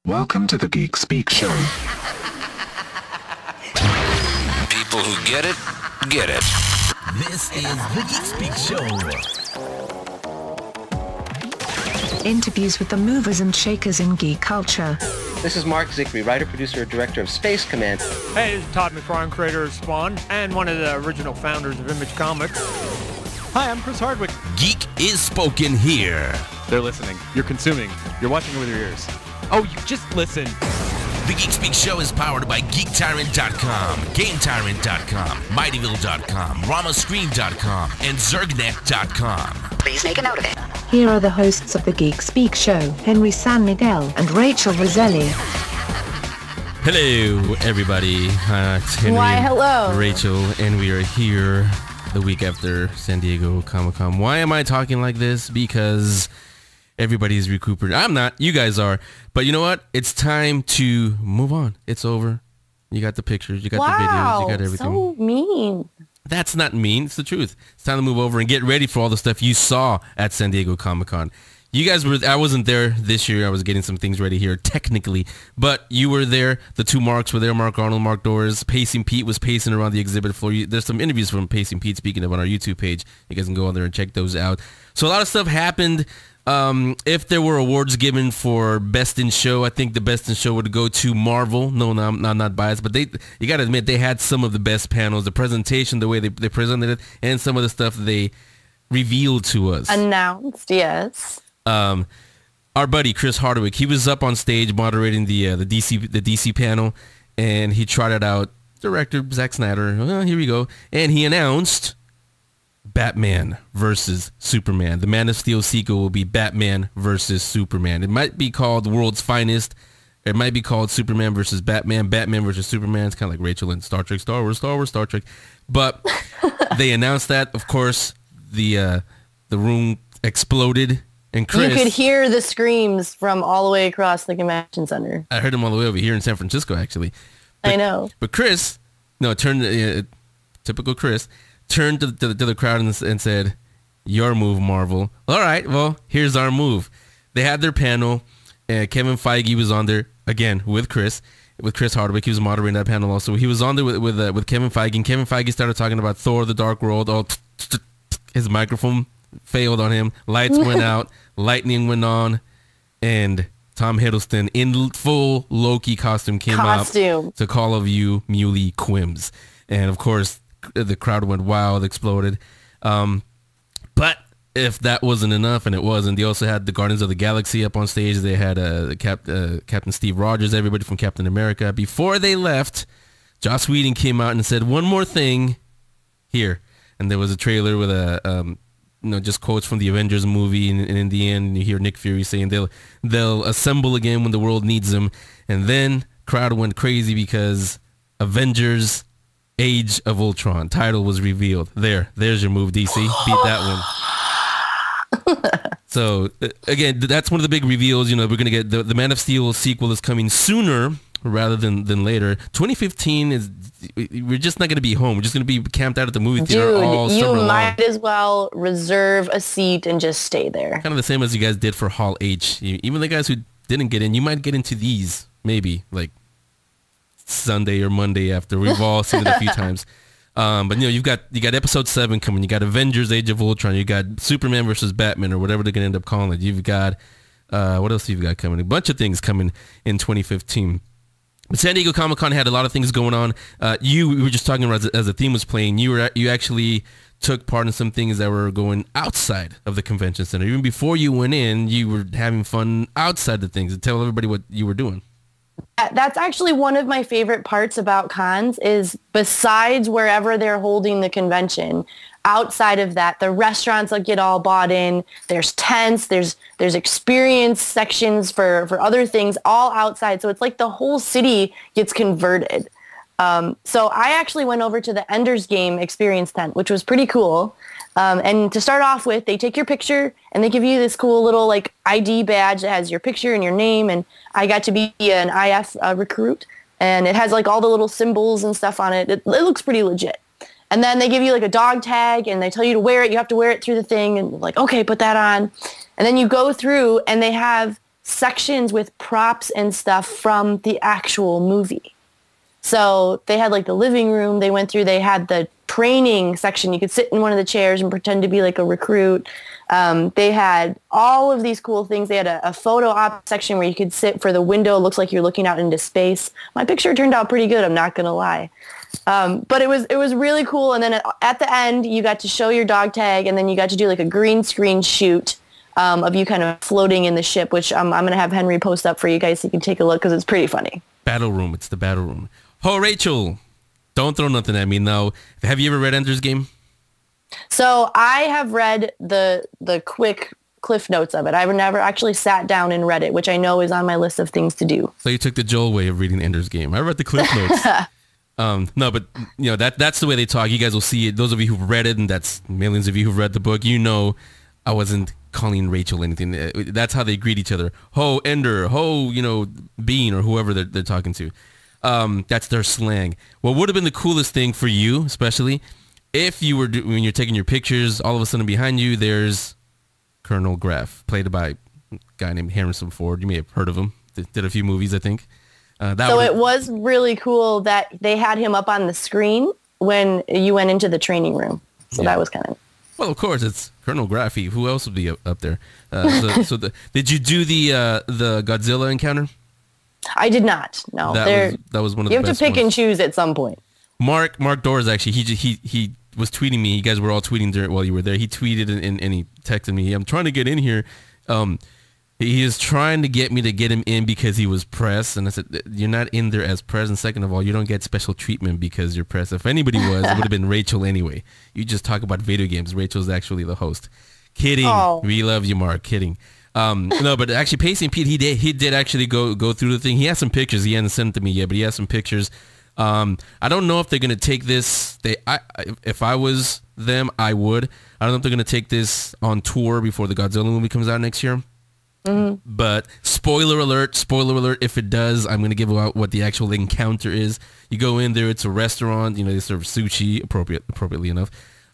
Welcome to the Geek Speak Show. People who get it, get it. This is the Geek Speak Show. Interviews with the movers and shakers in geek culture. This is Mark Zickery, writer, producer, director of Space Command. Hey, this is Todd McFarlane, creator of Spawn, and one of the original founders of Image Comics. Hi, I'm Chris Hardwick. Geek is spoken here. They're listening. You're consuming. You're watching with your ears. Oh, you just listen. The Geek Speak Show is powered by GeekTyrant.com, GameTyrant.com, MightyVille.com, RamaScreen.com, and ZergNet.com. Please make a note of it. Here are the hosts of the Geek Speak Show, Henry San Miguel and Rachel Roselli. Hello, everybody. It's Henry. Why, hello. Rachel, and we are here the week after San Diego Comic-Con. Why am I talking like this? Because everybody's recuperating. I'm not. You guys are. But you know what? It's time to move on. It's over. You got the pictures. You got the videos. You got everything. So mean. That's not mean. It's the truth. It's time to move over and get ready for all the stuff you saw at San Diego Comic-Con. You guys were, I wasn't there this year. I was getting some things ready here technically, but you were there. The two Marks were there. Mark Arnold, Mark Doris. Pacing Pete was pacing around the exhibit floor. There's some interviews from Pacing Pete, speaking of, on our YouTube page. You guys can go on there and check those out. So a lot of stuff happened. If there were awards given for Best in Show, I think the Best in Show would go to Marvel. No, I'm not biased, but you got to admit, they had some of the best panels, the presentation, the way they presented it, and some of the stuff they revealed to us. Announced, yes. Our buddy Chris Hardwick, he was up on stage moderating the DC panel, and he trotted out director Zack Snyder. Well, here we go, and he announced Batman versus Superman. The Man of Steel sequel will be Batman versus Superman. It might be called World's Finest. It might be called Superman versus Batman. Batman versus Superman. It's kind of like Rachel and Star Trek, Star Wars, Star Trek. But they announced that. Of course, the room exploded. And Chris, you could hear the screams from all the way across the convention center. I heard them all the way over here in San Francisco, actually. I know. But Chris, typical Chris, turned to the crowd and said, "Your move, Marvel." All right, well, here's our move. They had their panel. Kevin Feige was on there again with Chris Hardwick. He was moderating that panel also. He was on there with Kevin Feige, and Kevin Feige started talking about Thor: The Dark World. Oh, his microphone failed on him. Lights went out. Lightning went on, and Tom Hiddleston in full Loki costume came out to call of you muley quims, and of course the crowd went wild, exploded. But if that wasn't enough, and it wasn't, they also had the Guardians of the Galaxy up on stage. They had Captain Steve Rogers, everybody from Captain America. Before they left, Joss Whedon came out and said one more thing here, and there was a trailer with just quotes from the Avengers movie, and in the end, you hear Nick Fury saying they'll assemble again when the world needs them, and then crowd went crazy because Avengers: Age of Ultron title was revealed. There's your move, DC. Beat that one. So again, that's one of the big reveals. We're gonna get the Man of Steel sequel is coming sooner rather than later. 2015 is. We're just not going to be home. We're just going to be camped out at the movie theater all summer long. You might as well reserve a seat and just stay there. Kind of the same as you guys did for Hall H. Even the guys who didn't get in, you might get into these maybe like Sunday or Monday after. We've all seen it a few times. But you got episode 7 coming. You got Avengers: Age of Ultron. You got Superman versus Batman, or whatever they're going to end up calling it. You've got what else have you got coming? A bunch of things coming in 2015. But San Diego Comic-Con had a lot of things going on. We were just talking about as the theme was playing. You actually took part in some things that were going outside of the convention center. Even before you went in, you were having fun outside the things. Tell everybody what you were doing. That's actually one of my favorite parts about cons is besides wherever they're holding the convention, outside of that, the restaurants that get all bought in, there's tents, there's experience sections for other things all outside. So it's like the whole city gets converted. So I actually went over to the Ender's Game experience tent, which was pretty cool. And to start off with, they take your picture and they give you this cool little like ID badge that has your picture and your name. And I got to be an IF recruit, and it has like all the little symbols and stuff on it. It looks pretty legit. And then they give you like a dog tag and they tell you to wear it. You have to wear it through the thing, and like, okay, put that on. And then you go through and they have sections with props and stuff from the actual movie. So they had like the living room they went through. They had the training section. You could sit in one of the chairs and pretend to be like a recruit. They had all of these cool things. They had a photo op section where you could sit for the window. It looks like you're looking out into space. My picture turned out pretty good, I'm not going to lie. But it was really cool. And then at the end, you got to show your dog tag, and then you got to do like a green screen shoot of you kind of floating in the ship, which I'm going to have Henry post up for you guys so you can take a look because it's pretty funny. Battle room. It's the battle room. Oh, Rachel, don't throw nothing at me now. Have you ever read Ender's Game? So I have read the quick cliff notes of it. I've never actually sat down and read it, which I know is on my list of things to do. So you took the Joel way of reading Ender's Game. I read the cliff notes. No, but you know that's the way they talk. You guys will see it. Those of you who've read it, and that's millions of you who've read the book, you know I wasn't calling Rachel anything. That's how they greet each other. Ho, Ender. Ho, Bean, or whoever they're talking to. That's their slang. What would have been the coolest thing for you, especially, if you were when you're taking your pictures, all of a sudden behind you, there's Colonel Graff, played by a guy named Harrison Ford. You may have heard of him. Did a few movies, I think. It was really cool that they had him up on the screen when you went into the training room. So that was kind of... Well, of course, it's Colonel Graffy. Who else would be up there? Did you do the Godzilla encounter? I did not. No, that was one of the best. You have to pick and choose at some point. Mark Doors, actually, he was tweeting me. You guys were all tweeting while you were there. He tweeted and he texted me, "I'm trying to get in here." He is trying to get me to get him in because he was press, and I said, "You're not in there as press, and second of all, you don't get special treatment because you're press. If anybody was, it would have been Rachel anyway. You just talk about video games. Rachel's actually the host." Kidding. Oh. We love you, Mark. Kidding. No, but actually, Pacey and Pete, he did actually go through the thing. He has some pictures. He hasn't sent them to me yet, but he has some pictures. I don't know if they're gonna take this. If I was them, I would. I don't know if they're gonna take this on tour before the Godzilla movie comes out next year. Mm-hmm. But spoiler alert, if it does, I'm going to give out what the actual encounter is. You go in there, it's a restaurant, they serve sushi, appropriately enough.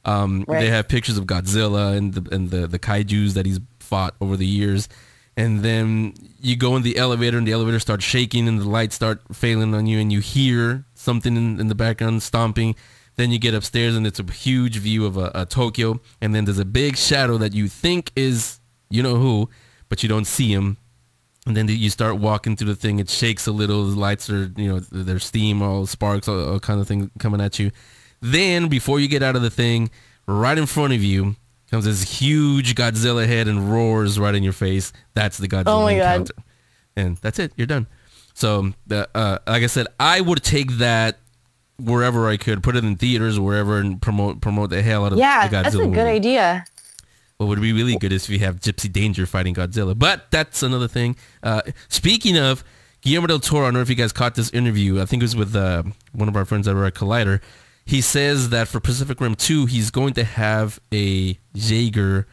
Right. They have pictures of Godzilla and the kaijus that he's fought over the years. And then you go in the elevator, and the elevator starts shaking, and the lights start failing on you, and you hear something in the background stomping. Then you get upstairs, and it's a huge view of a Tokyo, and then there's a big shadow that you think is who, but you don't see him. And then you start walking through the thing. It shakes a little. The lights are, there's steam, all sparks, all kind of things coming at you. Then before you get out of the thing, right in front of you comes this huge Godzilla head and roars right in your face. That's the Godzilla encounter. God. And that's it. You're done. So, like I said, I would take that wherever I could, put it in theaters or wherever, and promote the hell out of the Godzilla that's a good idea. What would be really good is if you have Gypsy Danger fighting Godzilla. But that's another thing. Speaking of, Guillermo del Toro, I don't know if you guys caught this interview. I think it was with one of our friends that were at Collider. He says that for Pacific Rim 2, he's going to have a Jaeger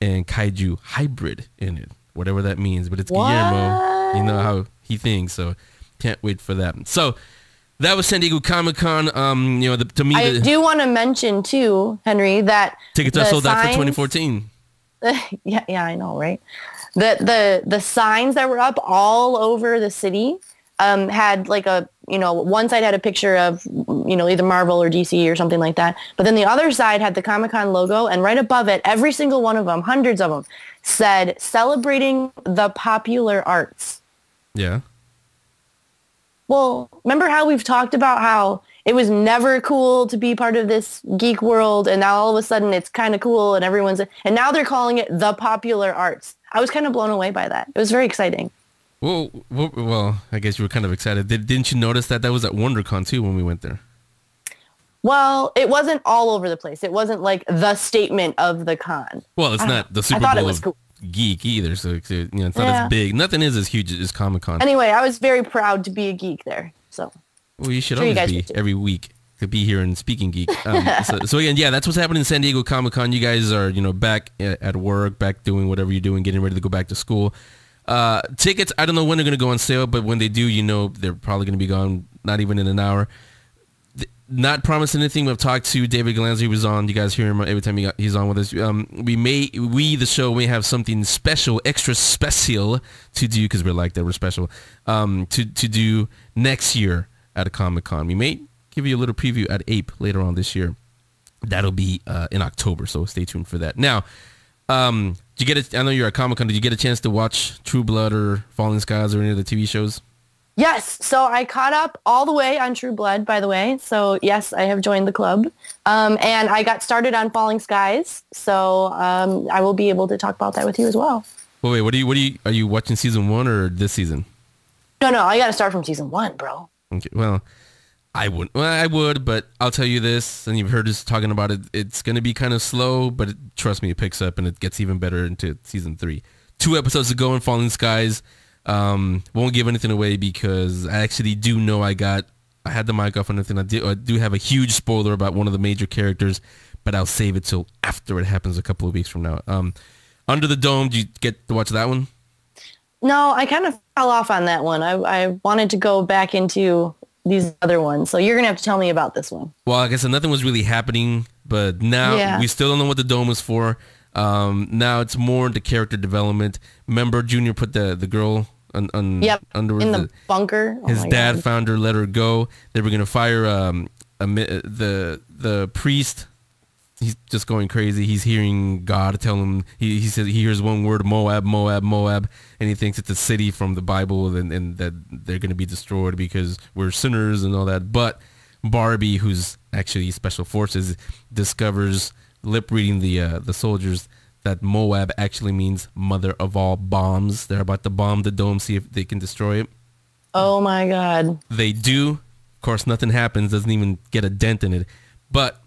and Kaiju hybrid in it. Whatever that means. But it's Guillermo. You know how he thinks. So can't wait for that. So that was San Diego Comic-Con. To me, I do want to mention too, Henry, that tickets are sold out for 2014. Yeah, I know, right? The signs that were up all over the city had like one side had a picture of either Marvel or DC or something like that, but then the other side had the Comic-Con logo, and right above it, every single one of them, hundreds of them, said "Celebrating the Popular Arts." Yeah. Well, remember how we've talked about how it was never cool to be part of this geek world, and now all of a sudden it's kind of cool, and and now they're calling it the popular arts. I was kind of blown away by that. It was very exciting. Well, I guess you were kind of excited. Didn't you notice that was at WonderCon too when we went there? Well, it wasn't all over the place. It wasn't like the statement of the con. Well, it's not the Super Bowl of geek either, so it's not as big. Nothing is as huge as Comic-Con. Anyway, I was very proud to be a geek there. So, well, you should always be every week to be here and Speaking Geek. So again, that's what's happening in San Diego Comic-Con. You guys are back at work, back doing whatever you're doing, getting ready to go back to school. Tickets, I don't know when they're going to go on sale, but when they do, they're probably going to be gone not even in an hour. not promising anything. We've talked to David Galanza. He was on. You guys hear him every time he's on with us. The show may have something special, extra special to do, because we're like that. We're special to do next year at a Comic-Con. We may give you a little preview at Ape later on this year. That'll be in October, so stay tuned for that. Now, did you get it? I know you're at Comic-Con. Did you get a chance to watch True Blood or Falling Skies or any of the TV shows? Yes, so I caught up all the way on True Blood, by the way. So yes, I have joined the club, and I got started on Falling Skies. So I will be able to talk about that with you as well. Well, wait, are you watching season 1 or this season? No, I got to start from season 1, bro. Okay, well, I wouldn't. Well, I would, but I'll tell you this, and you've heard us talking about it. It's going to be kind of slow, but trust me, it picks up and it gets even better into season 3. 2 episodes to go in Falling Skies. Won't give anything away because I actually do know I had the mic off on anything. I do have a huge spoiler about one of the major characters, but I'll save it till after it happens a couple of weeks from now. Under the Dome, did you get to watch that one? No, I kind of fell off on that one. I wanted to go back into these other ones, so you're gonna have to tell me about this one. Well, like I said, nothing was really happening, but now we still don't know what the dome is for. Now it's more into character development. Remember, Junior put the girl under in the bunker. His dad found her, let her go. They were gonna fire the priest. He's just going crazy. He's hearing God tell him. He says he hears one word, Moab, Moab, Moab, and he thinks it's a city from the Bible, and that they're gonna be destroyed because we're sinners and all that. But Barbie, who's actually special forces, discovers, lip reading the soldiers, that Moab actually means mother of all bombs. They're about to bomb the dome, see if they can destroy it. Oh my God. They do. Of course, nothing happens. Doesn't even get a dent in it. But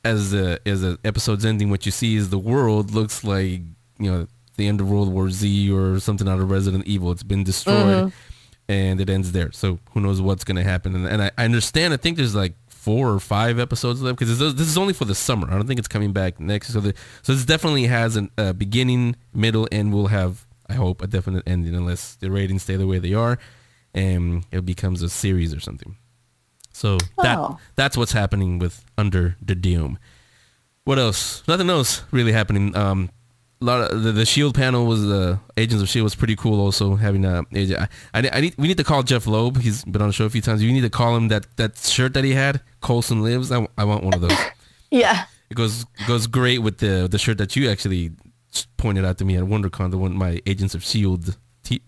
as the episode's ending, what you see is the world looks like, the end of World War Z or something out of Resident Evil. It's been destroyed, and it ends there. So who knows what's going to happen? And I understand. I think there's like 4 or 5 episodes left because this is only for the summer. I don't think it's coming back next. So this definitely has a beginning, middle, and will have, I hope, a definite ending unless the ratings stay the way they are and it becomes a series or something. So that's what's happening with Under the Dome. What else? Nothing else really happening. A lot of the Shield panel was Agents of Shield was pretty cool. Also having we need to call Jeff Loeb. He's been on the show a few times. You need to call him that shirt that he had. Coulson Lives. I want one of those. Yeah. It goes great with the shirt that you actually pointed out to me at WonderCon. The one, my Agents of Shield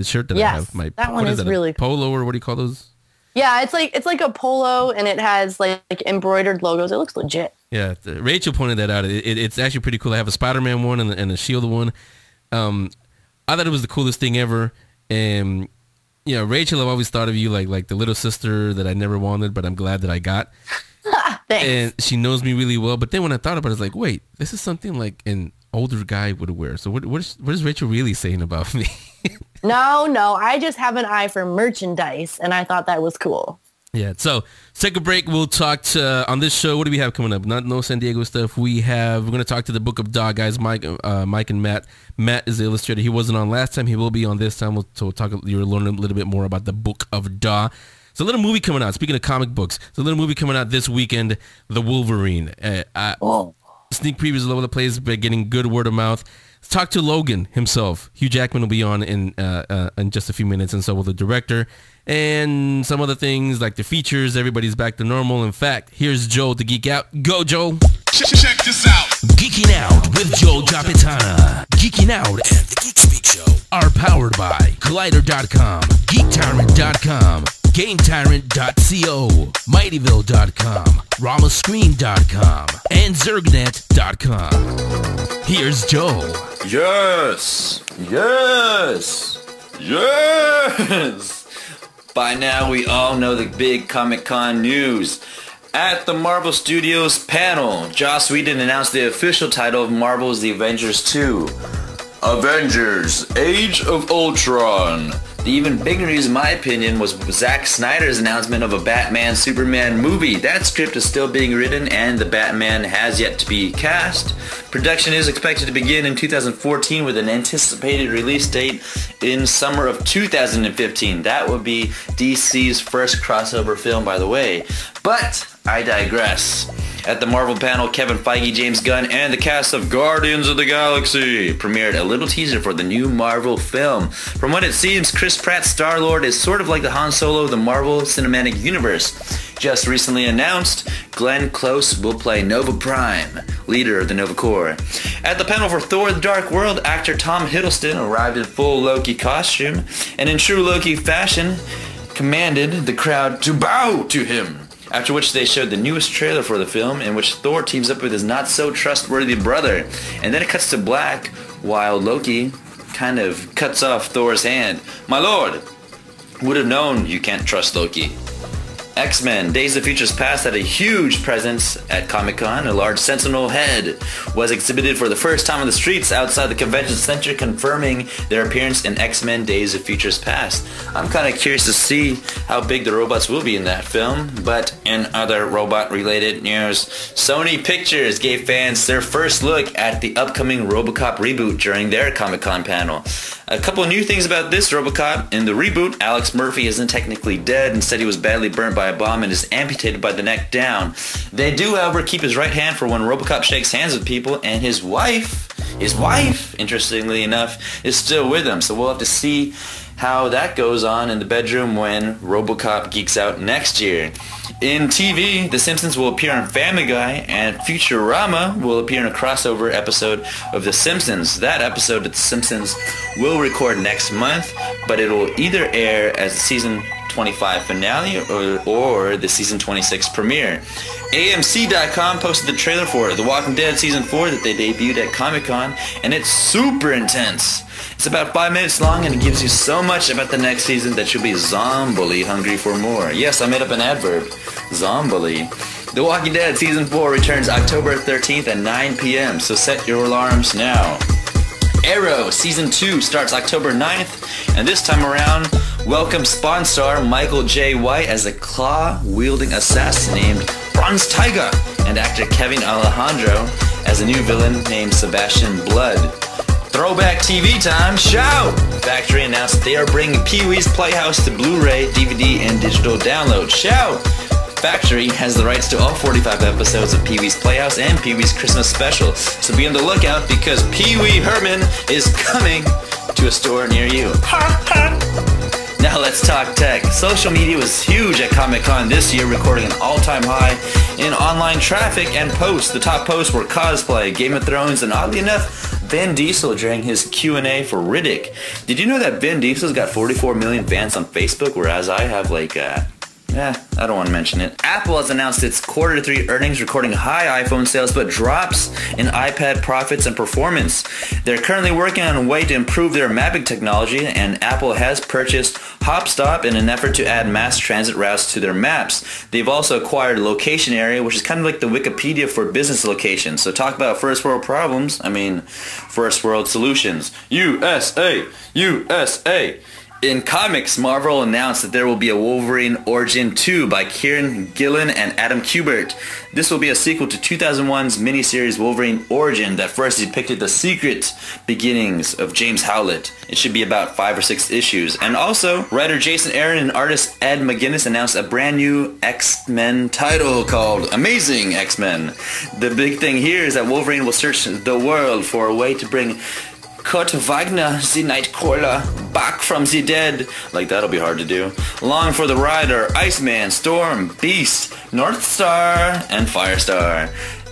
shirt that I have. That one is really cool. Polo, or what do you call those? Yeah, it's like a polo, and it has like embroidered logos. It looks legit. Yeah, Rachel pointed that out. It's actually pretty cool. I have a Spider-Man one and a Shield one. I thought it was the coolest thing ever. And Rachel, I've always thought of you like the little sister that I never wanted, but I'm glad that I got. Thanks. And she knows me really well. But then when I thought about it, I was like, wait, this is something like an older guy would wear. So what is Rachel really saying about me? No, I just have an eye for merchandise, and I thought that was cool. Yeah, so take a break. We'll talk to, on this show, what do we have coming up? No San Diego stuff. We're going to talk to the Book of Dog guys, Mike and Matt. Matt is the illustrator. He wasn't on last time. He will be on this time. We'll talk. You'll learn a little bit more about the Book of Dog. It's a little movie coming out. Speaking of comic books, it's a little movie coming out this weekend, The Wolverine. Sneak previews all over the place, but getting good word of mouth. Let's talk to Logan himself. Hugh Jackman will be on in just a few minutes, and so will the director. And some other things like the features. Everybody's back to normal. In fact, here's Joel to geek out. Go, Joel. Check this out. Geeking Out with Joel Capitana. Geeking Out and the Geek Speak Show are powered by Collider.com, GeekTyrant.com, GameTyrant.co, Mightyville.com, Ramascreen.com, and Zergnet.com. Here's Joel. Yes! By now we all know the big Comic-Con news. At the Marvel Studios panel, Joss Whedon announced the official title of Marvel's The Avengers 2. Avengers: Age of Ultron. The even bigger news, in my opinion, was Zack Snyder's announcement of a Batman-Superman movie. That script is still being written, and the Batman has yet to be cast. Production is expected to begin in 2014 with an anticipated release date in summer of 2015. That would be DC's first crossover film, by the way. But I digress. At the Marvel panel, Kevin Feige, James Gunn, and the cast of Guardians of the Galaxy premiered a little teaser for the new Marvel film. From what it seems, Chris Pratt's Star-Lord is sort of like the Han Solo of the Marvel Cinematic Universe. Just recently announced, Glenn Close will play Nova Prime, leader of the Nova Corps. At the panel for Thor: The Dark World, actor Tom Hiddleston arrived in full Loki costume, and in true Loki fashion, commanded the crowd to bow to him. After which they showed the newest trailer for the film, in which Thor teams up with his not-so-trustworthy brother. And then it cuts to black, while Loki kind of cuts off Thor's hand. My lord, would have known you can't trust Loki. X-Men Days of Futures Past had a huge presence at Comic-Con. A large Sentinel head was exhibited for the first time on the streets outside the convention center, confirming their appearance in X-Men Days of Futures Past. I'm kind of curious to see how big the robots will be in that film. But in other robot-related news, Sony Pictures gave fans their first look at the upcoming RoboCop reboot during their Comic-Con panel. A couple new things about this RoboCop. In the reboot, Alex Murphy isn't technically dead. Instead, he was badly burnt by a bomb and is amputated by the neck down. They do, however, keep his right hand for when RoboCop shakes hands with people, and his wife, interestingly enough, is still with him. So we'll have to see how that goes on in the bedroom when RoboCop geeks out next year. In TV, The Simpsons will appear on Family Guy, and Futurama will appear in a crossover episode of The Simpsons. That episode of The Simpsons will record next month, but it will either air as the season 25 finale or the season 26 premiere. AMC.com posted the trailer for The Walking Dead Season 4 that they debuted at Comic-Con, and it's super intense. It's about 5 minutes long, and it gives you so much about the next season that you'll be zombily hungry for more. Yes, I made up an adverb. Zombily. The Walking Dead Season 4 returns October 13th at 9 p.m., so set your alarms now. Arrow Season 2 starts October 9th, and this time around, welcome Spawn star Michael J. White as a claw-wielding assassin named Bronze Tiger, and actor Kevin Alejandro as a new villain named Sebastian Blood. Throwback TV time, shout! Factory announced they are bringing Pee-wee's Playhouse to Blu-ray, DVD, and digital download. Shout! Factory has the rights to all 45 episodes of Pee-wee's Playhouse and Pee-wee's Christmas Special, so be on the lookout because Pee-wee Herman is coming to a store near you. Now let's talk tech. Social media was huge at Comic-Con this year, recording an all-time high in online traffic and posts. The top posts were cosplay, Game of Thrones, and oddly enough, Vin Diesel during his Q&A for Riddick. Did you know that Vin Diesel's got 44 million fans on Facebook, whereas I have like, I don't want to mention it. Apple has announced its Q3 earnings, recording high iPhone sales but drops in iPad profits and performance. They're currently working on a way to improve their mapping technology, and Apple has purchased HopStop in an effort to add mass transit routes to their maps. They've also acquired Location Area, which is kind of like the Wikipedia for business locations. So talk about first world problems, first world solutions. USA! USA! In comics, Marvel announced that there will be a Wolverine Origin 2 by Kieran Gillen and Adam Kubert. This will be a sequel to 2001's miniseries Wolverine Origin that first depicted the secret beginnings of James Howlett. It should be about 5 or 6 issues. And also, writer Jason Aaron and artist Ed McGuinness announced a brand new X-Men title called Amazing X-Men. The big thing here is that Wolverine will search the world for a way to bring Kurt Wagner, the Nightcrawler, back from the dead. Like, that'll be hard to do. Along for the ride are Iceman, Storm, Beast, Northstar, and Firestar.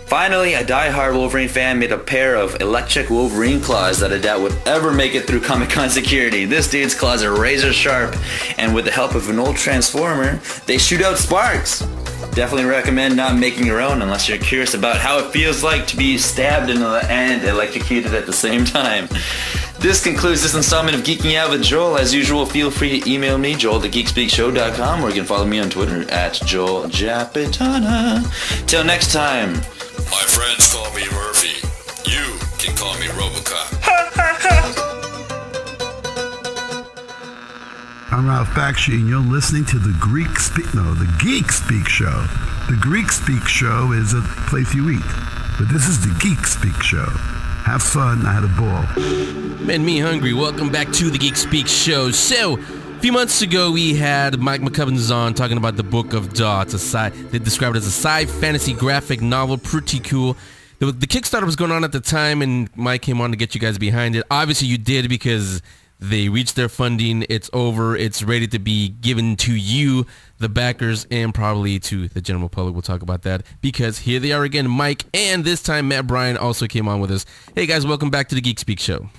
Finally, a die-hard Wolverine fan made a pair of electric Wolverine claws that I doubt would ever make it through Comic-Con security. This dude's claws are razor sharp, and with the help of an old Transformer, they shoot out sparks. Definitely recommend not making your own unless you're curious about how it feels like to be stabbed and electrocuted at the same time. This concludes this installment of Geeking Out with Joel. As usual, feel free to email me, joel@geekspeakshow.com, or you can follow me on Twitter @JoelJapitana. Till next time. My friends call me Murphy. You can call me RoboCop. I'm Ralph Bakshi, and you're listening to the Geek Speak Show. The Greek Speak Show is a place you eat, but this is the Geek Speak Show. Have fun. I had a ball. And me hungry. Welcome back to the Geek Speak Show. So, a few months ago, we had Mike McCubbin on talking about the Book of Daw. They described it as a sci-fantasy graphic novel. Pretty cool. The Kickstarter was going on at the time, and Mike came on to get you guys behind it. Obviously, you did because they reached their funding. It's over. It's ready to be given to you, the backers, and probably to the general public. We'll talk about that because here they are again, Mike, and this time Matt Bryan also came on with us. Hey, guys, welcome back to the Geek Speak Show.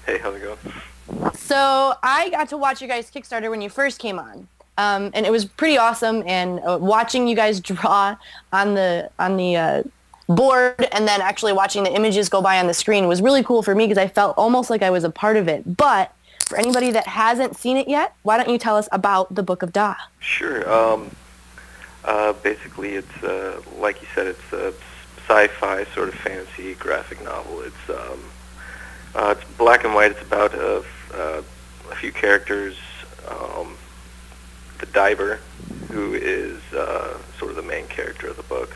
Hey, how's it going? So I got to watch you guys Kickstarter when you first came on, and it was pretty awesome. And watching you guys draw on the board and then actually watching the images go by on the screen was really cool for me because I felt almost like I was a part of it. But for anybody that hasn't seen it yet, why don't you tell us about the Book of Daw? Sure. Basically, it's like you said, it's a sci-fi sort of fantasy graphic novel. It's black and white. It's about a few characters. The diver, who is sort of the main character of the book,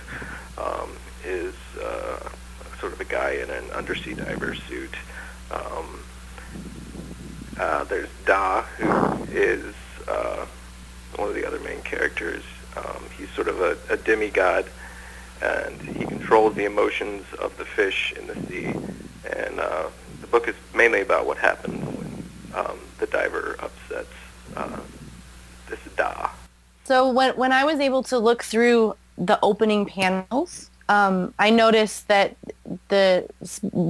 is sort of a guy in an undersea diver suit. There's Da, who is one of the other main characters. He's sort of a demigod, and he controls the emotions of the fish in the sea. And the book is mainly about what happens when the diver upsets this Da. So when I was able to look through the opening panels, I noticed that the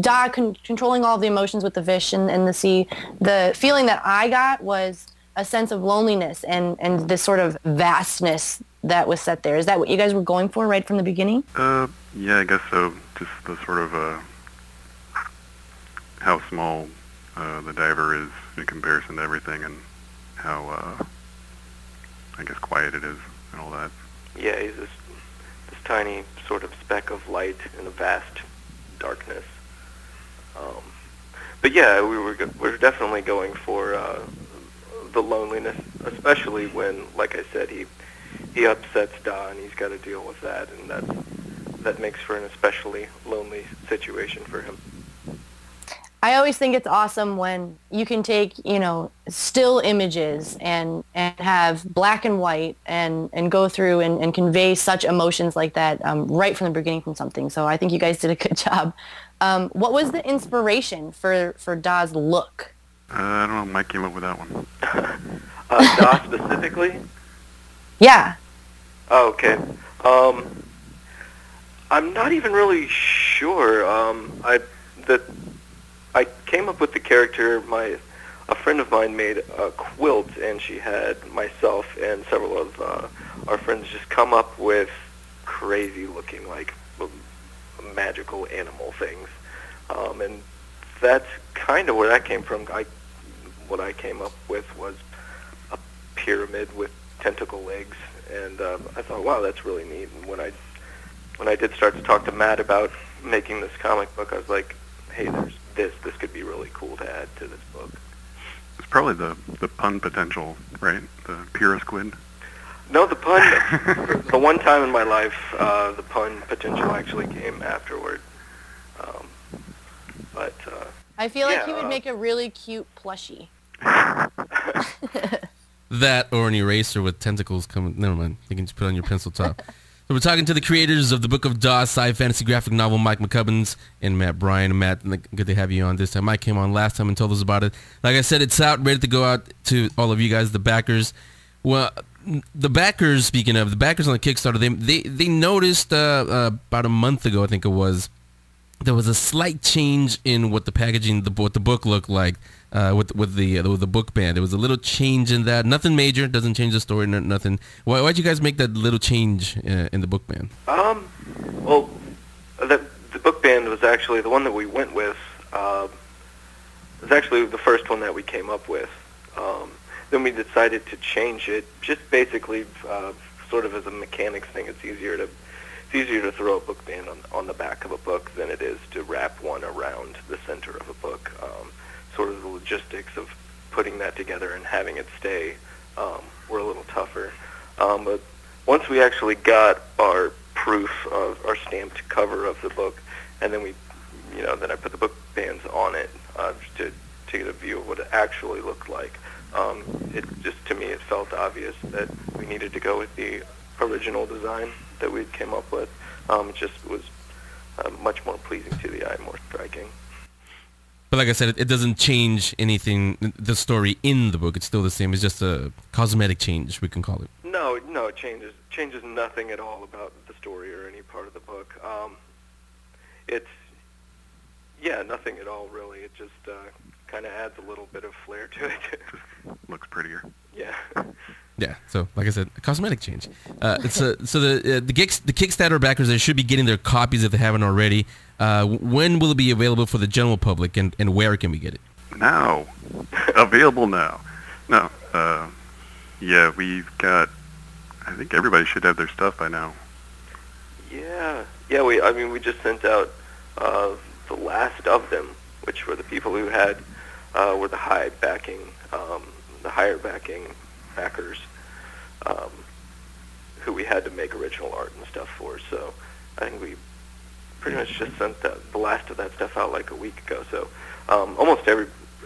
Da controlling all of the emotions with the fish and the sea, the feeling that I got was a sense of loneliness and this sort of vastness that was set there. Is that what you guys were going for right from the beginning? Yeah, I guess so. Just the sort of how small the diver is in comparison to everything, and how I guess quiet it is and all that. Yeah, he's this tiny sort of speck of light in a vast darkness. But yeah, we're definitely going for the loneliness, especially when, like I said, he upsets Da and he's got to deal with that, and that makes for an especially lonely situation for him. I always think it's awesome when you can take, still images and have black and white and go through and convey such emotions like that right from the beginning from something. So I think you guys did a good job. What was the inspiration for Da's look? I don't know. Mike came up with that one. Da specifically? Yeah. Oh, okay. I'm not even really sure. I came up with the character. A friend of mine made a quilt, and she had myself and several of our friends just come up with crazy-looking, like, magical animal things. And that's kind of where that came from. What I came up with was a pyramid with tentacle legs, and I thought, wow, that's really neat. And when I did start to talk to Matt about making this comic book, I was like, hey, there's this could be really cool to add to this book. It's probably the pun potential, right? The pure squid? No, the pun, the one time in my life, the pun potential actually came afterward. I feel like he would make a really cute plushie. That or an eraser with tentacles coming. Never mind. You can just put it on your pencil top. So we're talking to the creators of the Book of Daw sci-fantasy graphic novel, Mike McCubbin and Matt Bryan. Matt, good to have you on this time. Mike came on last time and told us about it. Like I said, it's out, ready to go out to all of you guys, the backers. Well, the backers, speaking of, the backers on the Kickstarter, they noticed about a month ago, I think it was, there was a slight change in what the packaging, what the book looked like. With the book band, there was a little change in that. Nothing major, doesn't change the story, nothing. Why'd you guys make that little change in the book band? Well, the book band was actually the one that we went with. Was actually the first one that we came up with. Then we decided to change it, just basically sort of as a mechanics thing. It's easier to throw a book band on the back of a book than it is to wrap one around the center of a book. Sort of the logistics of putting that together and having it stay were a little tougher. But once we actually got our proof of our stamped cover of the book, and then then I put the book bands on it just to get a view of what it actually looked like. To me, it felt obvious that we needed to go with the original design that we came up with. It just was much more pleasing to the eye, more striking. But like I said, it doesn't change anything, the story in the book. It's still the same. It's just a cosmetic change, we can call it. No, it changes nothing at all about the story or any part of the book. Nothing at all, really. It just kind of adds a little bit of flair to it. Looks prettier. Yeah. Yeah, so like I said, a cosmetic change. So the Kickstarter backers, they should be getting their copies if they haven't already. When will it be available for the general public, and where can we get it? Now. Available now. No. Yeah, we've got, I think everybody should have their stuff by now. Yeah. Yeah, we just sent out the last of them, which were the people who had were the higher backing backers, who we had to make original art and stuff for. So I think we pretty much just sent the last of that stuff out like a week ago. So almost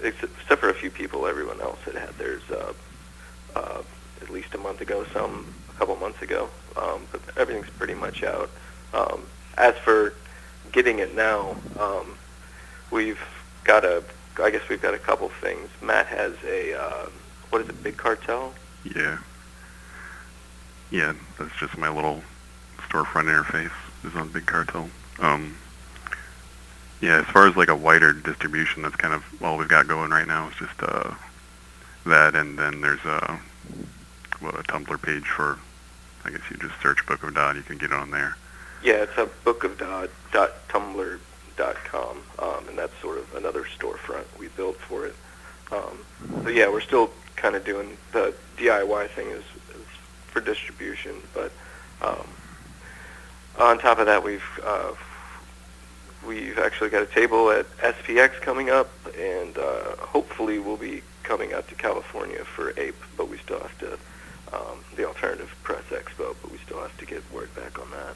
except for a few people, everyone else had theirs at least a month ago, some a couple months ago. But everything's pretty much out. As for getting it now, we've got a couple things. Matt has a Big Cartel? Yeah. Yeah, that's just my little storefront interface is on Big Cartel. Yeah, as far as like a wider distribution, that's kind of all we've got going right now. It's just that, and then there's a Tumblr page for, I guess you just search Book of Dodd, you can get it on there. Yeah, it's a bookofdodd.tumblr.com, and that's sort of another storefront we built for it. So yeah, we're still kind of doing the DIY thing is for distribution, but on top of that, we've actually got a table at SPX coming up, and hopefully we'll be coming out to California for APE, but we still have to the Alternative Press Expo, but we still have to get word back on that.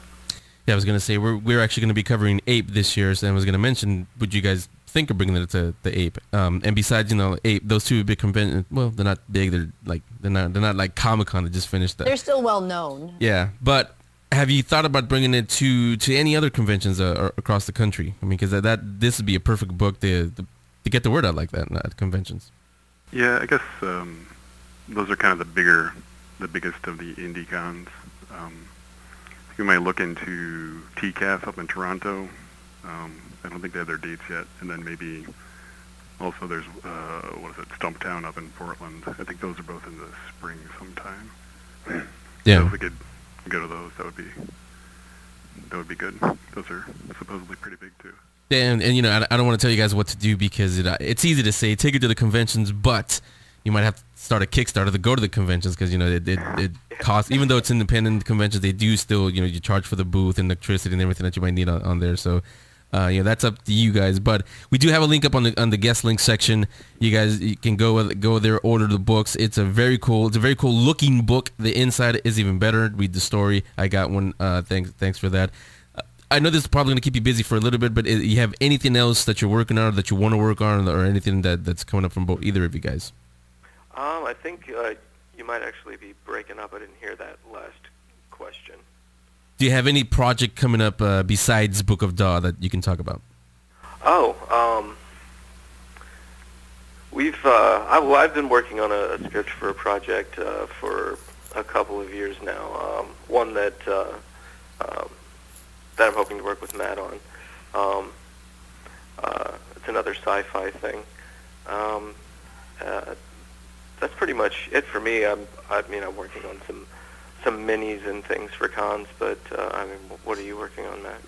Yeah, I was gonna say we're actually gonna be covering APE this year, so I was gonna mention, would you guys think of bringing it to the APE? And besides, APE, those two big conventions. Well, they're not big. They're not like Comic-Con that just finished that. They're still well known. Yeah, but have you thought about bringing it to any other conventions across the country? I mean, because this would be a perfect book to get the word out like that at conventions. Yeah, I guess those are kind of the biggest of the indie cons. You might look into TCAF up in Toronto. I don't think they have their dates yet. And then maybe also there's, Stumptown up in Portland. I think those are both in the spring sometime. Yeah. So if we could go to those, that would be good. Those are supposedly pretty big too. Yeah, and I don't want to tell you guys what to do, because it's easy to say take it to the conventions, but you might have to start a Kickstarter to go to the conventions, because it costs, even though it's independent conventions, they do still you charge for the booth and electricity and everything that you might need on there. So that's up to you guys. But we do have a link up on the guest link section. You can go there, order the books. It's a very cool looking book. The inside is even better. Read the story. I got one. Thanks for that. I know this is probably going to keep you busy for a little bit, but you have anything else that you're working on, or that you want to work on, or anything that's coming up from either of you guys? I think you might actually be breaking up. I didn't hear that last question. Do you have any project coming up besides Book of Daw that you can talk about? I've been working on a script for a project for a couple of years now. One that I'm hoping to work with Matt on. It's another sci-fi thing. That's pretty much it for me. I'm working on some minis and things for cons, but what are you working on, Matt?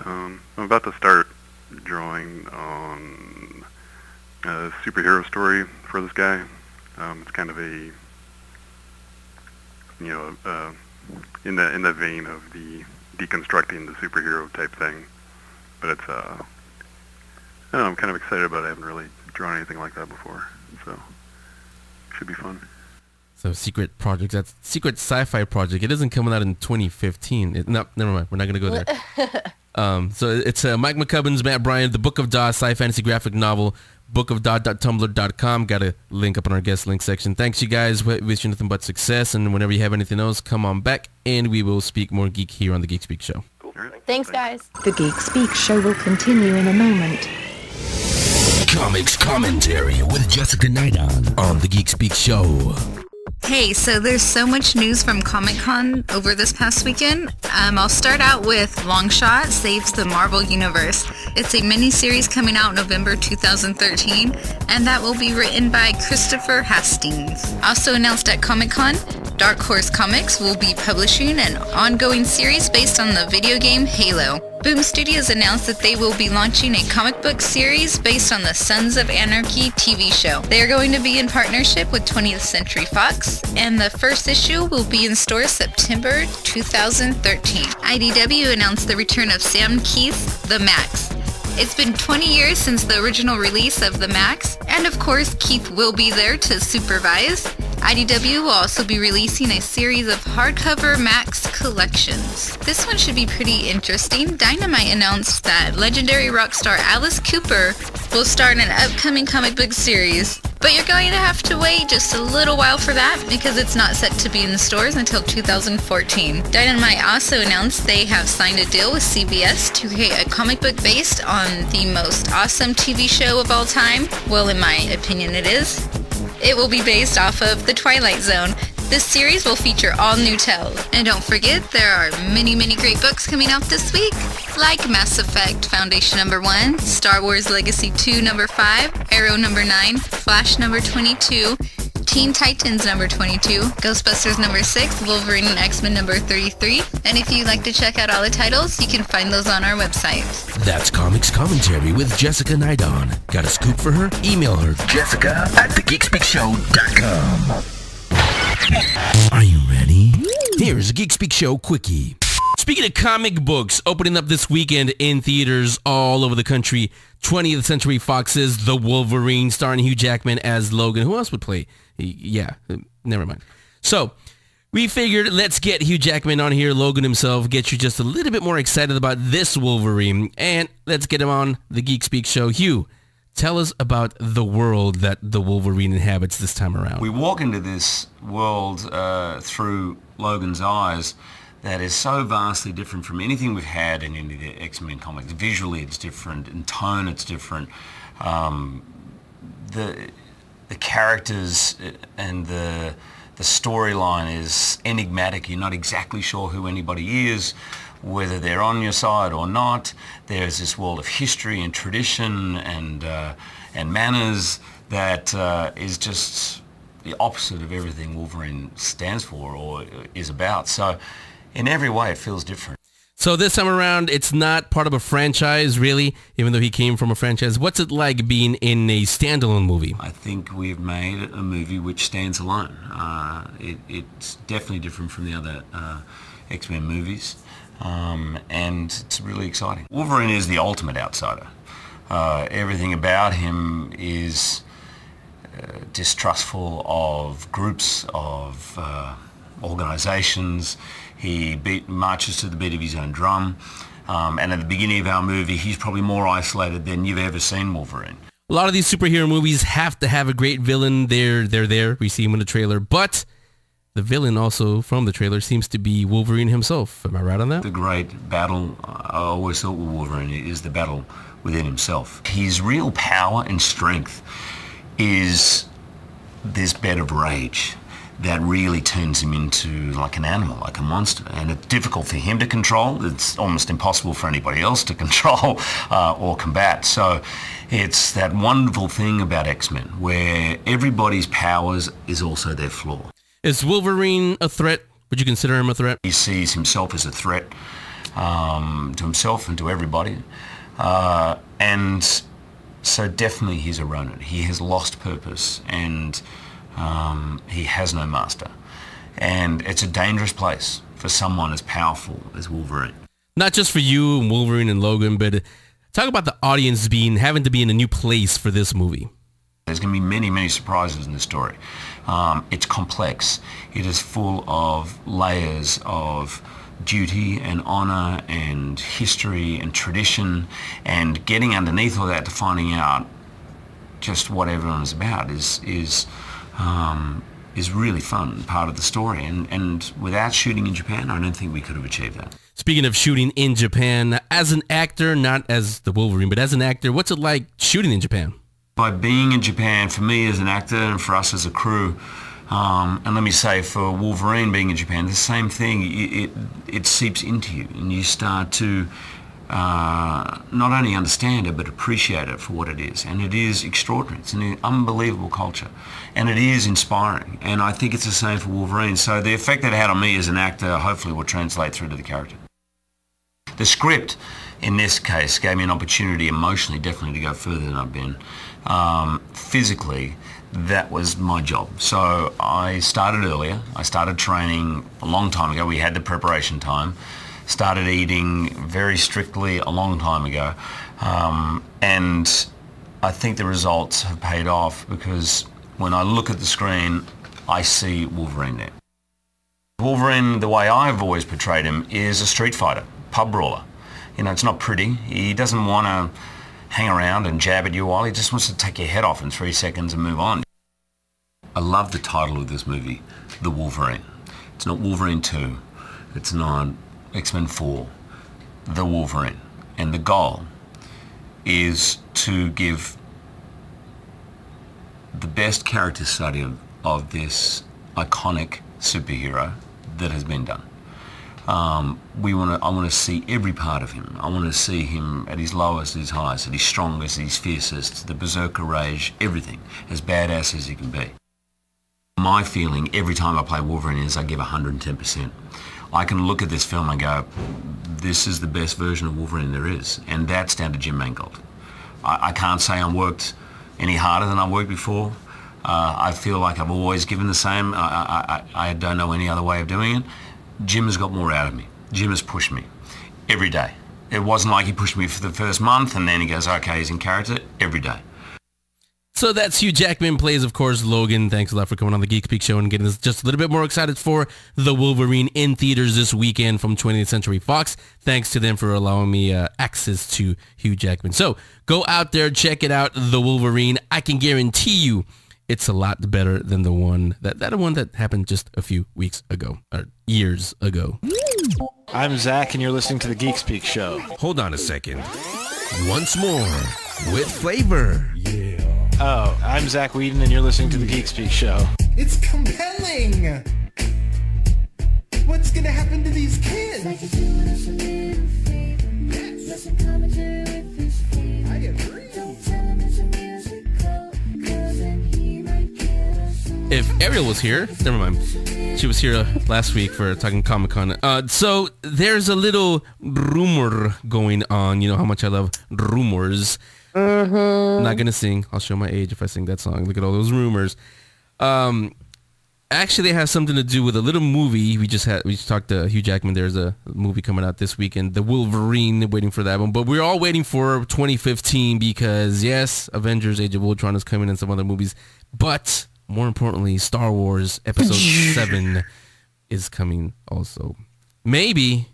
I'm about to start drawing on a superhero story for this guy. It's kind of a in the vein of the deconstructing the superhero type thing, but it's I don't know, I'm kind of excited about it. I haven't really drawn anything like that before, so it should be fun. So secret project. That's secret sci-fi project. It isn't coming out in 2015. No, never mind. We're not gonna go there. So it's Mike McCubbin's Matt Bryan, The Book of Da, sci-fantasy graphic novel, bookofda.tumblr.com. Got a link up in our guest link section. Thanks, you guys. Wish you nothing but success. And whenever you have anything else, come on back, and we will speak more geek here on the Geek Speak Show. Cool. Thanks, guys. The Geek Speak Show will continue in a moment. Comics commentary with Jessica Nidon on the Geek Speak Show. Hey, so there's so much news from Comic-Con over this past weekend. I'll start out with Longshot Saves the Marvel Universe. It's a miniseries coming out November 2013, and that will be written by Christopher Hastings. Also announced at Comic-Con, Dark Horse Comics will be publishing an ongoing series based on the video game Halo. Boom Studios announced that they will be launching a comic book series based on the Sons of Anarchy TV show. They are going to be in partnership with 20th Century Fox, and the first issue will be in stores September 2013. IDW announced the return of Sam Keith's The Max. It's been 20 years since the original release of The Max, and of course Keith will be there to supervise. IDW will also be releasing a series of hardcover Max collections. This one should be pretty interesting. Dynamite announced that legendary rock star Alice Cooper will star in an upcoming comic book series. But you're going to have to wait just a little while for that because it's not set to be in the stores until 2014. Dynamite also announced they have signed a deal with CBS to create a comic book based on the most awesome TV show of all time. Well, in my opinion, it is. It will be based off of The Twilight Zone. This series will feature all new tales. And don't forget, there are many, many great books coming out this week, like Mass Effect Foundation #1, Star Wars Legacy 2 #5, Arrow #9, Flash #22, Teen Titans #22, Ghostbusters #6, Wolverine and X-Men #33. And if you'd like to check out all the titles, you can find those on our website. That's Comics Commentary with Jessica Nidon. Got a scoop for her? Email her, Jessica@thegeekspeakshow.com. Are you ready? Here's a Geek Speak Show Quickie. Speaking of comic books, opening up this weekend in theaters all over the country, 20th Century Fox's The Wolverine, starring Hugh Jackman as Logan. Who else would play? Yeah, never mind. So, we figured let's get Hugh Jackman on here, Logan himself, get you just a little bit more excited about this Wolverine, and let's get him on the Geek Speak Show. Hugh, tell us about the world that the Wolverine inhabits this time around. We walk into this world through Logan's eyes that is so vastly different from anything we've had in any of the X-Men comics. Visually it's different, in tone it's different. The characters and the storyline is enigmatic. You're not exactly sure who anybody is, whether they're on your side or not. There's this world of history and tradition and manners that is just the opposite of everything Wolverine stands for or is about. So in every way it feels different. So this time around, it's not part of a franchise, really, even though he came from a franchise. What's it like being in a standalone movie? I think we've made a movie which stands alone. It's definitely different from the other X-Men movies, and it's really exciting. Wolverine is the ultimate outsider. Everything about him is distrustful of groups, of organizations. He marches to the beat of his own drum. And at the beginning of our movie, he's probably more isolated than you've ever seen Wolverine. A lot of these superhero movies have to have a great villain. They're there. We see him in the trailer. But the villain also from the trailer seems to be Wolverine himself. Am I right on that? The great battle, I always thought with Wolverine, is the battle within himself. His real power and strength is this bed of rage that really turns him into like an animal, like a monster. And it's difficult for him to control. It's almost impossible for anybody else to control or combat. So it's that wonderful thing about X-Men where everybody's powers is also their flaw. Is Wolverine a threat? Would you consider him a threat? He sees himself as a threat to himself and to everybody. And so definitely he's a Ronin. He has lost purpose and he has no master. And it's a dangerous place for someone as powerful as Wolverine. Not just for you and Wolverine and Logan, but talk about the audience having to be in a new place for this movie. There's going to be many, many surprises in this story. It's complex. It is full of layers of duty and honor and history and tradition, and getting underneath all that to finding out just what everyone's about is really fun part of the story. And without shooting in Japan, I don't think we could have achieved that. Speaking of shooting in Japan, as an actor, not as the Wolverine, but as an actor, what's it like shooting in Japan? By being in Japan, for me as an actor and for us as a crew, and let me say for Wolverine being in Japan, the same thing, it seeps into you, and you start to not only understand it but appreciate it for what it is. And it is extraordinary. It's an unbelievable culture, and it is inspiring, and I think it's the same for Wolverine. So the effect that it had on me as an actor hopefully will translate through to the character. The script in this case gave me an opportunity emotionally definitely to go further than I've been. Physically, that was my job. So I started earlier. I started training a long time ago. We had the preparation time. Started eating very strictly a long time ago. And I think the results have paid off, because when I look at the screen, I see Wolverine there. Wolverine, the way I've always portrayed him, is a street fighter, pub brawler. You know, it's not pretty. He doesn't want to hang around and jab at you a while. He just wants to take your head off in 3 seconds and move on. I love the title of this movie, The Wolverine. It's not Wolverine 2. It's not X-Men 4. The Wolverine. And the goal is to give the best character study of this iconic superhero that has been done. I want to see every part of him. I want to see him at his lowest, at his highest, at his strongest, at his fiercest, the berserker rage, everything, as badass as he can be. My feeling every time I play Wolverine is I give 110%. I can look at this film and go, this is the best version of Wolverine there is, and that's down to Jim Mangold. I can't say I've worked any harder than I've worked before. I feel like I've always given the same. I don't know any other way of doing it. Jim has got more out of me. Jim has pushed me every day. It wasn't like he pushed me for the first month and then he goes, okay, he's in character. Every day. So that's Hugh Jackman, plays, of course, Logan. Thanks a lot for coming on the Geek Speak Show and getting us just a little bit more excited for The Wolverine in theaters this weekend from 20th Century Fox. Thanks to them for allowing me access to Hugh Jackman. So go out there, check it out, The Wolverine. I can guarantee you it's a lot better than the one that happened just a few weeks ago, or years ago. I'm Zach, and you're listening to the Geek Speak Show. Hold on a second. Once more, with flavor. Yeah. Oh, I'm Zach Whedon, and you're listening to the Geek Speak Show. It's compelling! What's gonna happen to these kids? I agree. If Ariel was here, never mind. She was here last week for talking Comic-Con. So there's a little rumor going on. You know how much I love rumors. Mm-hmm. I'm not going to sing. I'll show my age if I sing that song. Look at all those rumors. Actually, it has something to do with a little movie we just talked to Hugh Jackman. There's a movie coming out this weekend, The Wolverine, waiting for that one. But we're all waiting for 2015 because, yes, Avengers, Age of Ultron is coming and some other movies. But more importantly, Star Wars Episode 7 is coming also. Maybe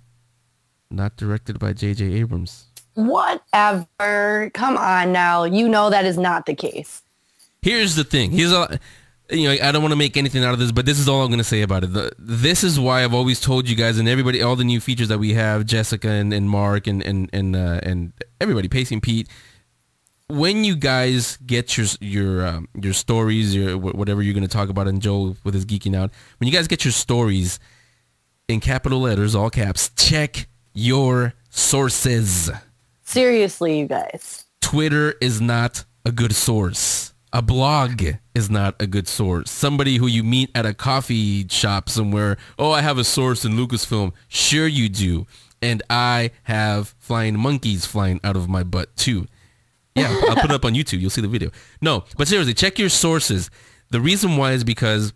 not directed by J.J. Abrams. Whatever. Come on now. You know that is not the case. Here's the thing. I don't want to make anything out of this, but this is all I'm going to say about it. This is why I've always told you guys and everybody, all the new features that we have, Jessica and Mark and everybody, Pacey and Pete. When you guys get your stories, whatever you're going to talk about, and Joe with his geeking out, when you guys get your stories in capital letters, all caps, check your sources. Seriously, you guys. Twitter is not a good source. A blog is not a good source. Somebody who you meet at a coffee shop somewhere, oh, I have a source in Lucasfilm. Sure you do. And I have flying monkeys flying out of my butt too. Yeah, I'll put it up on YouTube. You'll see the video. No, but seriously, check your sources. The reason why is because,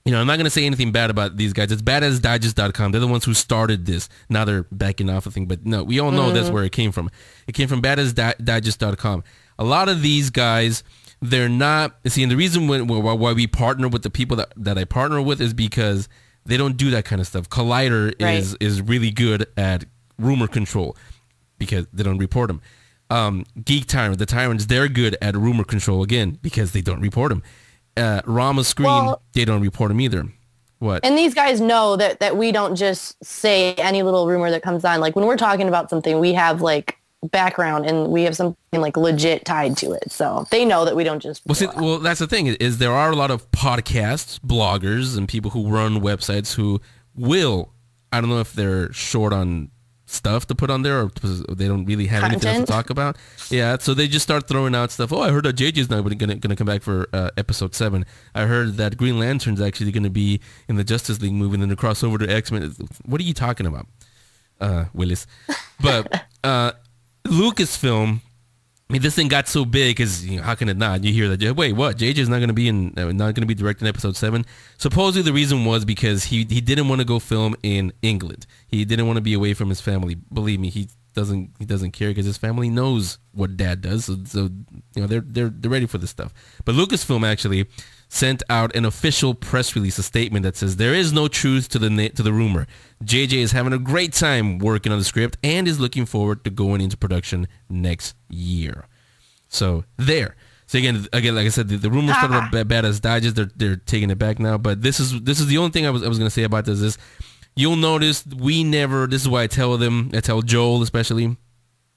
I'm not going to say anything bad about these guys. It's badassdigest.com. They're the ones who started this. Now they're backing off a thing, but no, we all know that's where it came from. It came from badassdigest.com. A lot of these guys, they're not. See, and the reason why we partner with the people that I partner with is because they don't do that kind of stuff. Collider is really good at rumor control because they don't report them. Geek Tyrant, the Tyrants, they're good at rumor control again because they don't report them. Rama Screen, they don't report them either. What? And these guys know that we don't just say any little rumor that comes on. Like when we're talking about something, we have like background and we have something like legit tied to it. So they know that we don't just. Well, that's the thing is there are a lot of podcasts, bloggers, and people who run websites who will. I don't know if they're short on stuff to put on there or they don't really have anything else to talk about. Yeah, so they just start throwing out stuff. Oh, I heard that JJ's not going to come back for episode 7. I heard that Green Lantern's actually going to be in the Justice League movie and then to cross over to X-Men. What are you talking about, Willis? But Lucasfilm, I mean, this thing got so big because how can it not? You hear that? Wait, what? JJ's not going to be directing episode 7. Supposedly the reason was because he didn't want to go film in England. He didn't want to be away from his family. Believe me, he doesn't care because his family knows what Dad does. So they're ready for this stuff. But Lucasfilm actually sent out an official press release, a statement that says there is no truth to the rumor. JJ is having a great time working on the script and is looking forward to going into production next year. So there. So again, like I said, the rumors started about Badass Digest. They're taking it back now. But this is the only thing I was going to say about this is you'll notice this is why I tell Joel especially.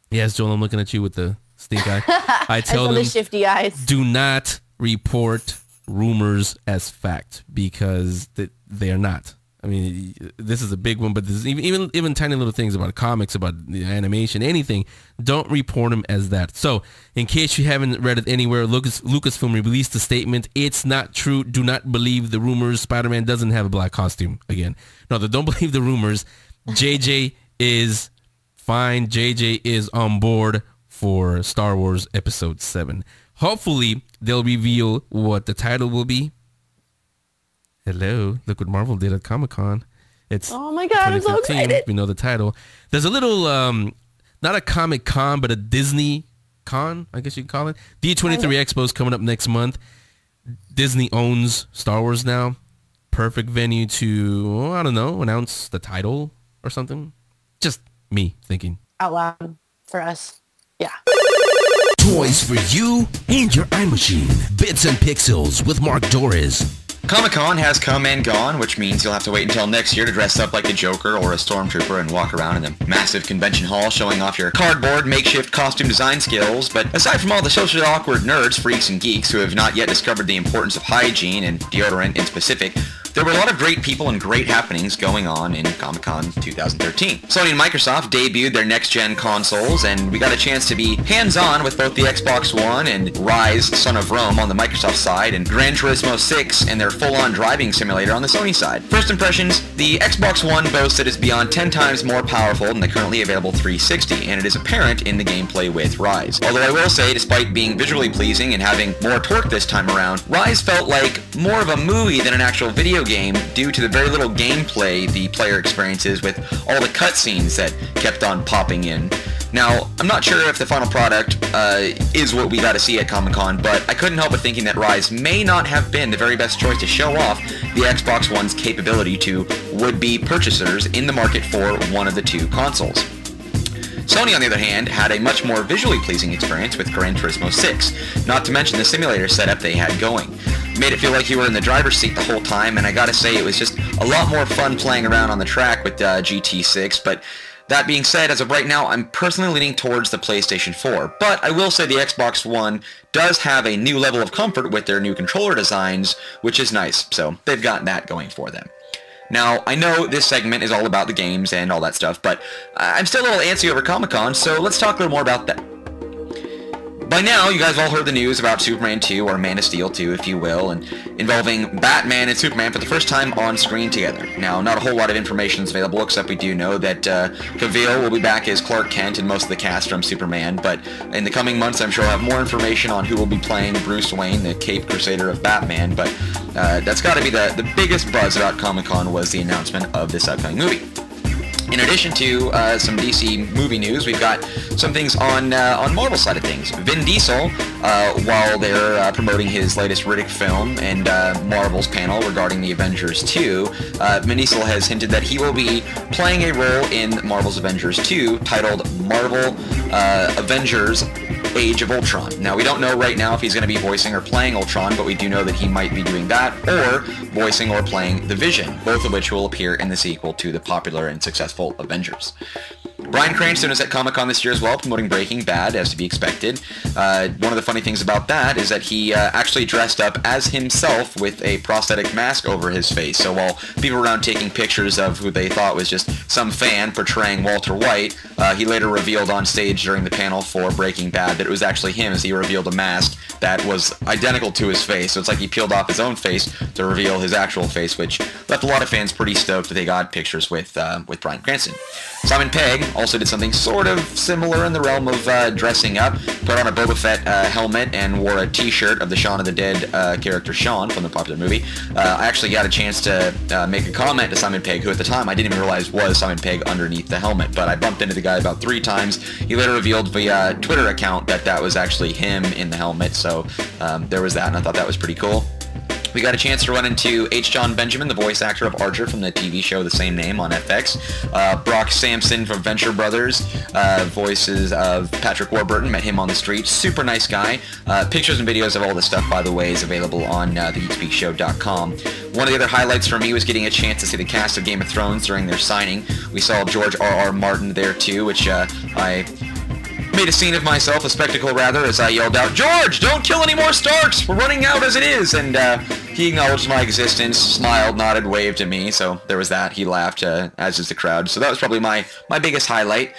Yes, Joel, I'm looking at you with the stink eye. I tell them the shifty eyes. Do not report rumors as fact because they are not. I mean, this is a big one, but this is even tiny little things about comics, about the animation, anything. Don't report them as that. So, in case you haven't read it anywhere, Lucasfilm released a statement. It's not true. Do not believe the rumors. Spider-Man doesn't have a black costume again. No, don't believe the rumors. JJ is fine. JJ is on board for Star Wars Episode 7. Hopefully, they'll reveal what the title will be. Hello, look what Marvel did at Comic-Con. It's oh my god, I'm so excited. We know the title. There's a little, not a Comic-Con, but a Disney Con, I guess you can call it. D23 Expo is coming up next month. Disney owns Star Wars now. Perfect venue to, I don't know, announce the title or something. Just me thinking. Out loud for us. Yeah. Toys for you and your iMachine. Bits and Pixels with Mark Dorris. Comic-Con has come and gone, which means you'll have to wait until next year to dress up like a Joker or a Stormtrooper and walk around in a massive convention hall showing off your cardboard makeshift costume design skills. But aside from all the socially awkward nerds, freaks, and geeks who have not yet discovered the importance of hygiene and deodorant in specific, there were a lot of great people and great happenings going on in Comic-Con 2013. Sony and Microsoft debuted their next-gen consoles, and we got a chance to be hands-on with both the Xbox One and Rise, Son of Rome on the Microsoft side, and Gran Turismo 6 and their full-on driving simulator on the Sony side. First impressions, the Xbox One boasts that it's beyond 10 times more powerful than the currently available 360, and it is apparent in the gameplay with Rise. Although I will say, despite being visually pleasing and having more torque this time around, Rise felt like more of a movie than an actual video game due to the very little gameplay the player experiences with all the cutscenes that kept on popping in. Now, I'm not sure if the final product is what we got to see at Comic-Con, but I couldn't help but thinking that Rise may not have been the very best choice to show off the Xbox One's capability to would-be purchasers in the market for one of the two consoles. Sony, on the other hand, had a much more visually pleasing experience with Gran Turismo 6, not to mention the simulator setup they had going. It made it feel like you were in the driver's seat the whole time, and I gotta say it was just a lot more fun playing around on the track with GT6, but that being said, as of right now, I'm personally leaning towards the PlayStation 4, but I will say the Xbox One does have a new level of comfort with their new controller designs, which is nice, so they've got that going for them. Now, I know this segment is all about the games and all that stuff, but I'm still a little antsy over Comic-Con, so let's talk a little more about that. By now, you guys all heard the news about Superman 2, or Man of Steel 2, if you will, and involving Batman and Superman for the first time on screen together. Now, not a whole lot of information is available, except we do know that Cavill will be back as Clark Kent and most of the cast from Superman, but in the coming months, I'm sure I'll have more information on who will be playing Bruce Wayne, the Caped Crusader of Batman, but that's got to be the biggest buzz about Comic-Con was the announcement of this upcoming movie. In addition to some DC movie news, we've got some things on Marvel side of things. Vin Diesel, while they're promoting his latest Riddick film and Marvel's panel regarding the Avengers 2, Vin Diesel has hinted that he will be playing a role in Marvel's Avengers 2 titled Marvel Avengers Age of Ultron. Now, we don't know right now if he's going to be voicing or playing Ultron, but we do know that he might be doing that, or voicing or playing the Vision, both of which will appear in the sequel to the popular and successful Avengers. Bryan Cranston is at Comic-Con this year as well, promoting Breaking Bad, as to be expected. One of the funny things about that is that he actually dressed up as himself with a prosthetic mask over his face. So while people around taking pictures of who they thought was just some fan portraying Walter White, he later revealed on stage during the panel for Breaking Bad that it was actually him, as he revealed a mask that was identical to his face. So it's like he peeled off his own face to reveal his actual face, which left a lot of fans pretty stoked that they got pictures with Bryan Cranston. Simon Pegg also did something sort of similar in the realm of dressing up, put on a Boba Fett helmet and wore a t-shirt of the Shaun of the Dead character Shaun from the popular movie. I actually got a chance to make a comment to Simon Pegg, who at the time I didn't even realize was Simon Pegg underneath the helmet, but I bumped into the guy about 3 times. He later revealed via Twitter account that that was actually him in the helmet, so there was that, and I thought that was pretty cool. We got a chance to run into H. John Benjamin, the voice actor of Archer from the TV show the same name on FX. Brock Sampson from Venture Brothers, voices of Patrick Warburton, met him on the street. Super nice guy. Pictures and videos of all this stuff, by the way, is available on thegeekspeakshow.com. One of the other highlights for me was getting a chance to see the cast of Game of Thrones during their signing. We saw George R.R. Martin there too, which I made a scene of myself, a spectacle rather, as I yelled out, "George, don't kill any more Starks! We're running out as it is!" And he acknowledged my existence, smiled, nodded, waved at me, so there was that. He laughed, as is the crowd. So that was probably my biggest highlight.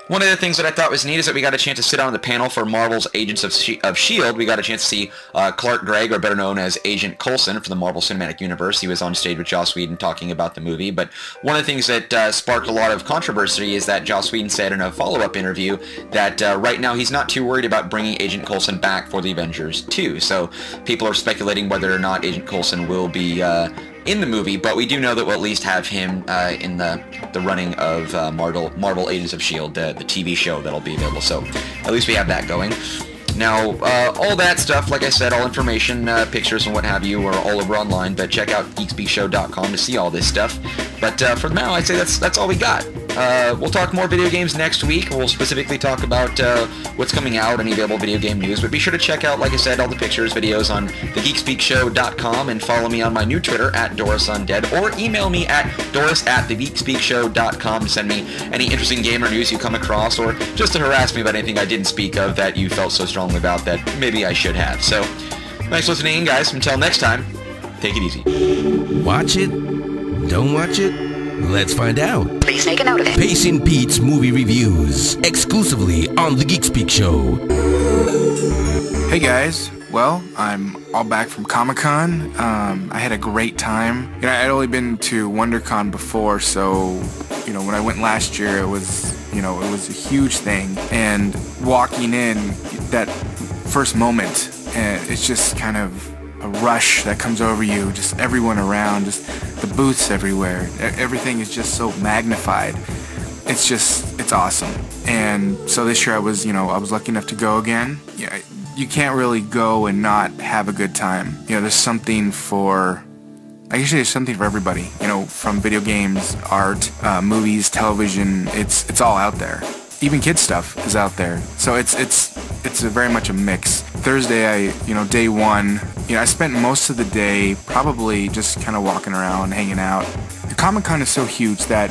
One of the things that I thought was neat is that we got a chance to sit on the panel for Marvel's Agents of S.H.I.E.L.D. We got a chance to see Clark Gregg, or better known as Agent Coulson, from the Marvel Cinematic Universe. He was on stage with Joss Whedon talking about the movie. But one of the things that sparked a lot of controversy is that Joss Whedon said in a follow-up interview that right now he's not too worried about bringing Agent Coulson back for the Avengers 2. So people are speculating whether or not Agent Coulson will be in the movie, but we do know that we'll at least have him in the running of Marvel Agents of S.H.I.E.L.D., the TV show that'll be available, so at least we have that going. Now, all that stuff, like I said, all information, pictures and what have you, are all over online, but check out geekspeakshow.com to see all this stuff. But for now, I'd say that's all we got. We'll talk more video games next week. We'll specifically talk about what's coming out, any available video game news, but be sure to check out, like I said, all the pictures, videos on thegeekspeakshow.com, and follow me on my new Twitter, @DorisUndead, or email me at doris@thegeekspeakshow.com to send me any interesting gamer news you come across, or just to harass me about anything I didn't speak of that you felt so strongly about that maybe I should have. So, thanks for listening, guys. Until next time, take it easy. Watch it? Don't watch it? Let's find out. Please make a note of it. Pacing Pete's movie reviews, exclusively on the Geek Speak Show. Hey guys, well, I'm all back from Comic-Con. I had a great time. You know, I'd only been to WonderCon before, so you know, when I went last year, it was a huge thing. And walking in, that first moment, it's just kind of a rush that comes over you, just everyone around, just the booths everywhere. Everything is just so magnified. It's awesome. And so this year I was lucky enough to go again. Yeah, you can't really go and not have a good time. You know, there's something for everybody. You know, from video games, art, movies, television, it's all out there. Even kids stuff is out there. So it's very much a mix. Thursday, day one, I spent most of the day probably just kind of walking around, hanging out. The Comic-Con is so huge that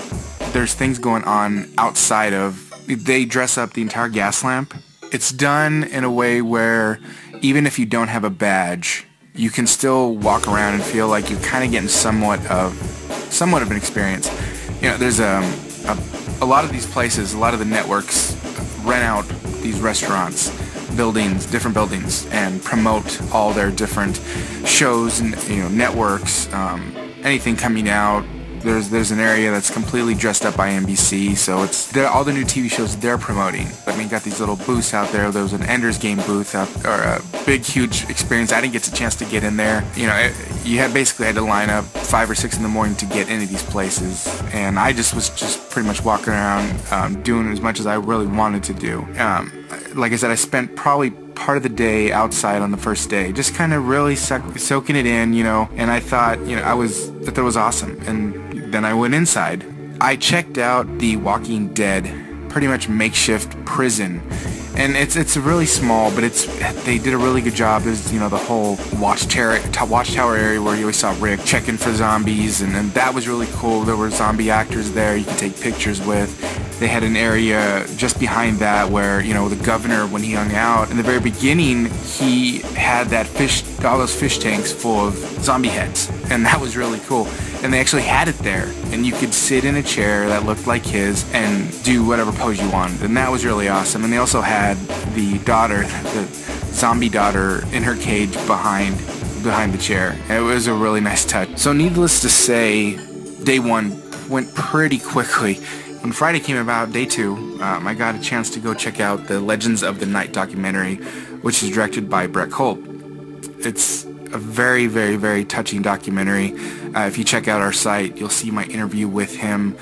there's things going on outside of, they dress up the entire gas lamp. It's done in a way where even if you don't have a badge, you can still walk around and feel like you're kind of getting somewhat of an experience. You know, there's a lot of these places, a lot of the networks rent out these restaurants, different buildings, and promote all their different shows and networks, anything coming out, There's an area that's completely dressed up by NBC, so it's all the new TV shows they're promoting. I mean, got these little booths out there. There was an Ender's Game booth or a big, huge experience. I didn't get a chance to get in there. You know, you basically had to line up 5 or 6 in the morning to get into these places, and I was just pretty much walking around doing as much as I really wanted to do. Like I said, I spent probably part of the day outside on the first day, just kind of really soaking it in, you know, and I thought, you know, that was awesome. And then I went inside. I checked out the Walking Dead, pretty much makeshift prison. And it's really small, but they did a really good job. There's, you know, the whole watchtower area where you always saw Rick checking for zombies, and that was really cool. There were zombie actors there you could take pictures with. They had an area just behind that where, you know, the governor, when he hung out, in the very beginning, he had all those fish tanks full of zombie heads, and that was really cool. And they actually had it there, and you could sit in a chair that looked like his and do whatever pose you wanted, and that was really awesome. And they also had the daughter, the zombie daughter, in her cage behind the chair. It was a really nice touch. So needless to say, day 1 went pretty quickly. When Friday came about, day 2, I got a chance to go check out the Legends of the Night documentary, which is directed by Brett Holt. It's a very, very, very touching documentary. If you check out our site, you'll see my interview with him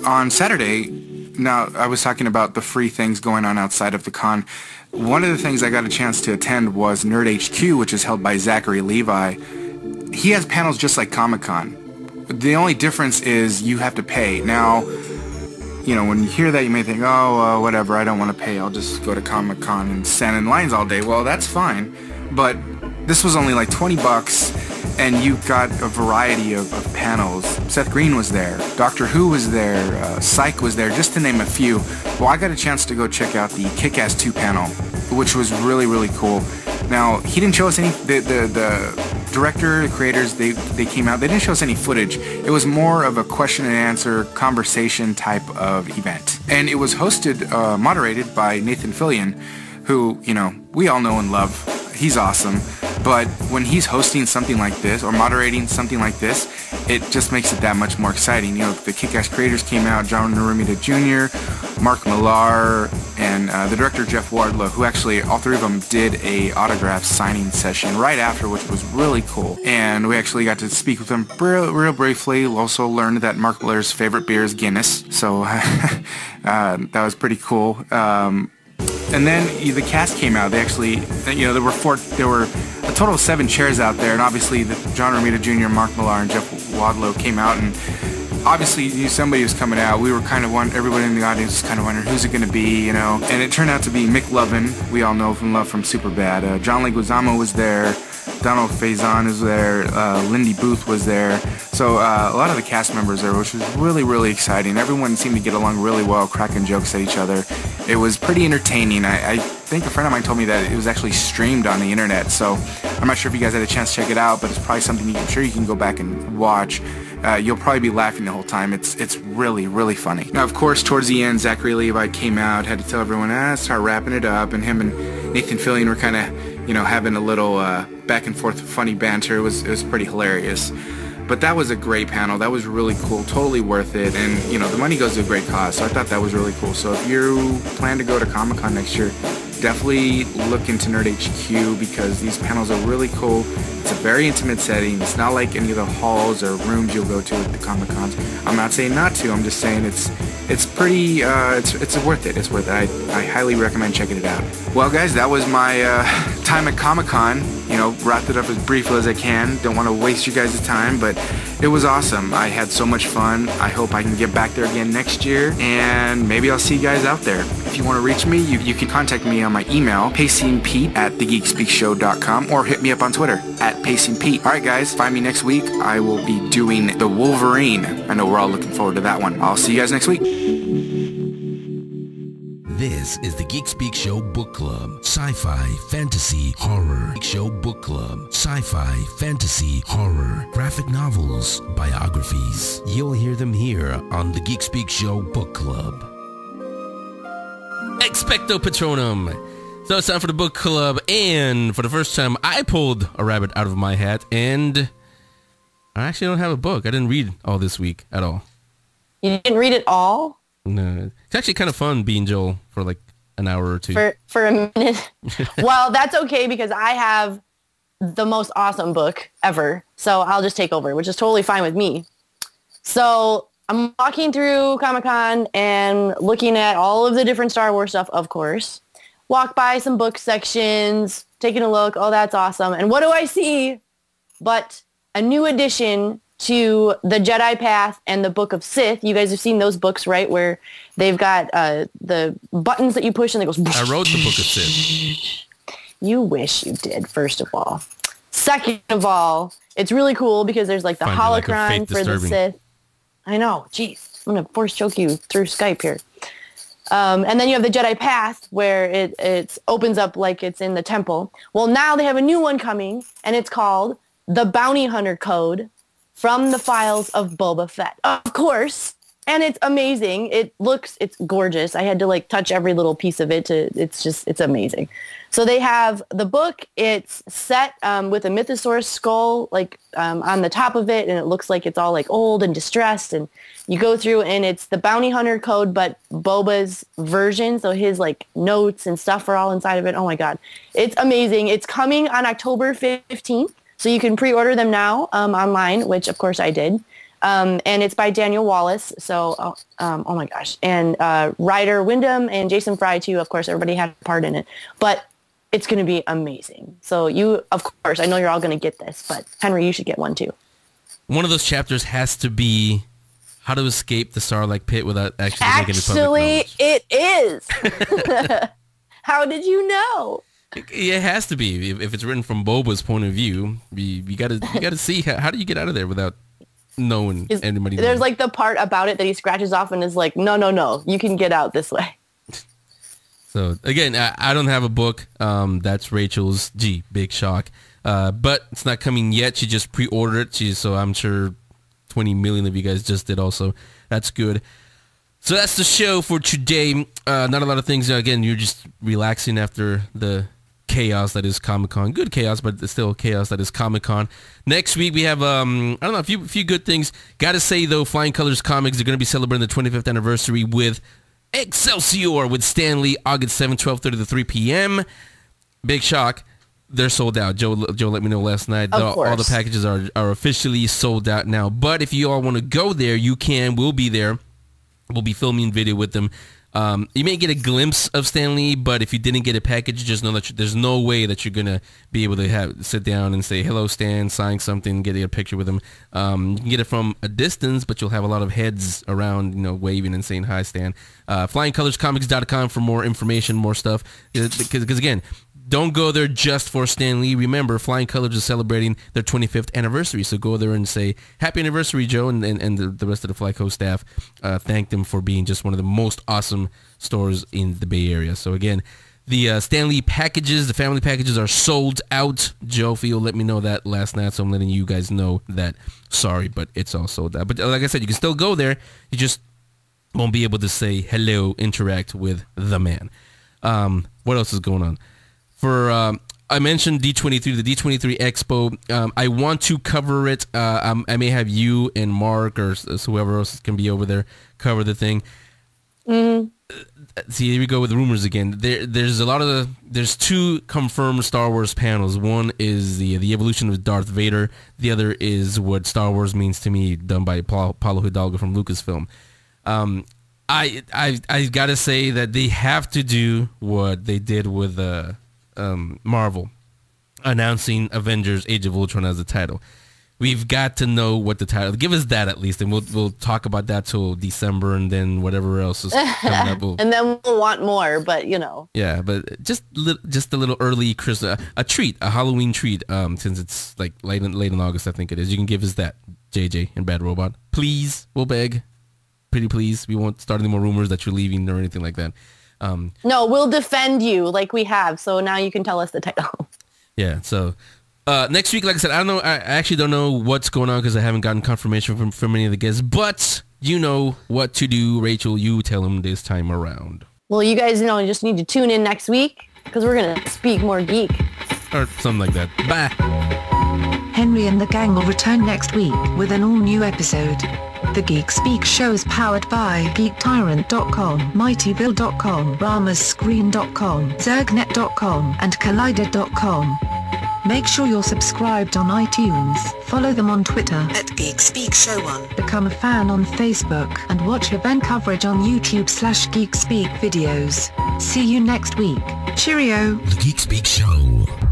on Saturday. Now, I was talking about the free things going on outside of the con. One of the things I got a chance to attend was Nerd HQ, which is held by Zachary Levi. He has panels just like Comic-Con. The only difference is you have to pay. Now, you know, when you hear that, you may think, oh, whatever, I don't want to pay. I'll just go to Comic-Con and stand in lines all day. Well, that's fine. But this was only like $20, and you got a variety of panels. Seth Green was there, Doctor Who was there, Psych was there, just to name a few. Well, I got a chance to go check out the Kick-Ass 2 panel, which was really, really cool. Now, he didn't show us any, the director, the creators, they came out, they didn't show us any footage. It was more of a question and answer, conversation type of event. And it was moderated by Nathan Fillion, who, you know, we all know and love. He's awesome. But when he's hosting something like this, or moderating something like this, it just makes it that much more exciting. You know, the Kick-Ass creators came out, John Romita Jr., Mark Millar, and the director Jeff Wardlow, who actually, all 3 of them did a autograph signing session right after, which was really cool. And we actually got to speak with them real briefly. We also learned that Mark Millar's favorite beer is Guinness, so that was pretty cool. And then the cast came out. They actually, you know, there were a total of 7 chairs out there, and obviously John Romita Jr., Mark Millar, and Jeff Wardlow came out, and obviously you knew somebody was coming out. We were kind of everybody in the audience was kind of wondering who's it going to be, you know. And it turned out to be Mick Lovin, we all know from Superbad. John Leguizamo was there. Donald Faison is there, Lindy Booth was there, so a lot of the cast members there, which was really, really exciting. Everyone seemed to get along really well, cracking jokes at each other. It was pretty entertaining. I think a friend of mine told me that it was actually streamed on the internet, so I'm not sure if you guys had a chance to check it out, but it's probably something I'm sure you can go back and watch. You'll probably be laughing the whole time. It's really, really funny. Now, of course, towards the end, Zachary Levi came out, had to tell everyone, start wrapping it up, and him and Nathan Fillion were kind of, you know, having a little back and forth funny banter. It was pretty hilarious. But that was a great panel. That was really cool. Totally worth it. And, you know, the money goes to a great cause. So I thought that was really cool. So if you plan to go to Comic-Con next year, definitely look into Nerd HQ because these panels are really cool. It's a very intimate setting. It's not like any of the halls or rooms you'll go to at the Comic-Cons. I'm not saying not to. I'm just saying it's pretty, it's worth it. It's worth it. I highly recommend checking it out. Well, guys, that was my time at Comic-Con. You know, wrapped it up as briefly as I can. Don't want to waste you guys' time, but it was awesome. I had so much fun. I hope I can get back there again next year, and maybe I'll see you guys out there. If you want to reach me, you can contact me on my email, pacingpete@thegeekspeakshow.com, or hit me up on Twitter, @pacingpete. Alright guys, find me next week. I will be doing the Wolverine. I know we're all looking forward to that one. I'll see you guys next week. This is the Geek Speak Show Book Club. Sci-fi, fantasy, horror. Geek Show Book Club. Sci-fi, fantasy, horror. Graphic novels, biographies. You'll hear them here on the Geek Speak Show Book Club. Expecto Patronum. So it's time for the book club, and for the first time, I pulled a rabbit out of my hat, and I actually don't have a book. I didn't read all this week at all. You didn't read it all? No. It's actually kind of fun being Joel for like an hour or two. For a minute? Well, that's okay because I have the most awesome book ever. So I'll just take over, which is totally fine with me. So I'm walking through Comic-Con and looking at all of the different Star Wars stuff, of course. Walk by some book sections, taking a look. Oh, that's awesome. And what do I see but a new addition to the Jedi Path and the Book of Sith. You guys have seen those books, right? Where they've got the buttons that you push and it goes... I wrote the Book of Sith. You wish you did, first of all. Second of all, it's really cool because there's like the holocron for the Sith. I know. Jeez. I'm going to force choke you through Skype here. And then you have the Jedi Path where it opens up like it's in the temple. Well, now they have a new one coming, and it's called the Bounty Hunter Code from the Files of Boba Fett. Of course. And it's amazing. It's gorgeous. I had to like touch every little piece of it. It's amazing. So they have the book. It's set with a Mythosaurus skull like on the top of it, and it looks like it's all like old and distressed. And you go through, and it's the Bounty Hunter Code, but Boba's version. So his like notes and stuff are all inside of it. Oh my God, it's amazing. It's coming on October 15th, so you can pre-order them now online, which of course I did. And it's by Daniel Wallace. So, oh my gosh. And Ryder Wyndham and Jason Fry too. Of course, everybody had a part in it. But it's going to be amazing. So you, of course, I know you're all going to get this, but Henry, you should get one too. One of those chapters has to be how to escape the Sarlacc pit without actually making it public knowledge. It is. How did you know? It has to be. If it's written from Boba's point of view, you gotta see how do you get out of there without knowing anybody. There's like the part about it that he scratches off and is like, no, you can get out this way. So again, I don't have a book. That's Rachel's. Gee, big shock. But it's not coming yet. She just pre-ordered it. So I'm sure 20 million of you guys just did also. That's good. So that's the show for today. Not a lot of things. Again, you're just relaxing after the chaos that is Comic-Con. Good chaos, but it's still chaos that is Comic-Con. Next week we have I don't know, a few good things. Gotta say though, Flying Colors Comics are gonna be celebrating the 25th anniversary with Excelsior with Stan Lee, August 7th, 12:30 to 3 p.m. Big shock. They're sold out. Joe let me know last night. All the packages are officially sold out now. But if you all want to go there, you can. We'll be there. We'll be filming video with them. You may get a glimpse of Stan Lee, but if you didn't get a package, just know that there's no way that you're going to be able to sit down and say, hello, Stan, sign something, get a picture with him. You can get it from a distance, but you'll have a lot of heads around, waving and saying, hi, Stan. FlyingColorsComics.com for more information, more stuff. Because again, don't go there just for Stan Lee. Remember, Flying Colors is celebrating their 25th anniversary, so go there and say, happy anniversary, Joe, and the rest of the Flyco staff. Thank them for being just one of the most awesome stores in the Bay Area. So again, the Stan Lee packages, the family packages are sold out. Joe Field let me know that last night, so I'm letting you guys know that. Sorry, but it's all sold out. But like I said, you can still go there. You just won't be able to say hello, interact with the man. What else is going on? I mentioned D23, the D23 Expo. I want to cover it. I may have you and Mark or whoever else can be over there cover the thing. Mm-hmm. See, here we go with rumors again. There's two confirmed Star Wars panels. One is the evolution of Darth Vader. The other is what Star Wars means to me, done by Paulo Hidalgo from Lucasfilm. I gotta say that they have to do what they did with Marvel, announcing Avengers Age of Ultron as the title. We've got to know what the title. Give us that at least, and we'll talk about that till December, and then whatever else is coming up. And then we'll want more, but Yeah, but just a little early Christmas, a treat, a Halloween treat. Since it's like late in August, I think it is. You can give us that, JJ and Bad Robot. Please, we'll beg. Pretty please. We won't start any more rumors that you're leaving or anything like that. No, we'll defend you like we have. So now you can tell us the title. Yeah. So next week, like I said, I actually don't know what's going on because I haven't gotten confirmation from any of the guests. But you know what to do, Rachel. You tell them this time around. Well, you guys you just need to tune in next week because we're gonna speak more geek or something like that. Bye. Henry and the gang will return next week with an all-new episode. The Geek Speak Show is powered by GeekTyrant.com, MightyVille.com, RamasScreen.com, Zergnet.com, and Collider.com. Make sure you're subscribed on iTunes, follow them on Twitter at Geek Speak Show 1, become a fan on Facebook, and watch event coverage on YouTube/Geek Speak videos. See you next week. Cheerio! The Geek Speak Show.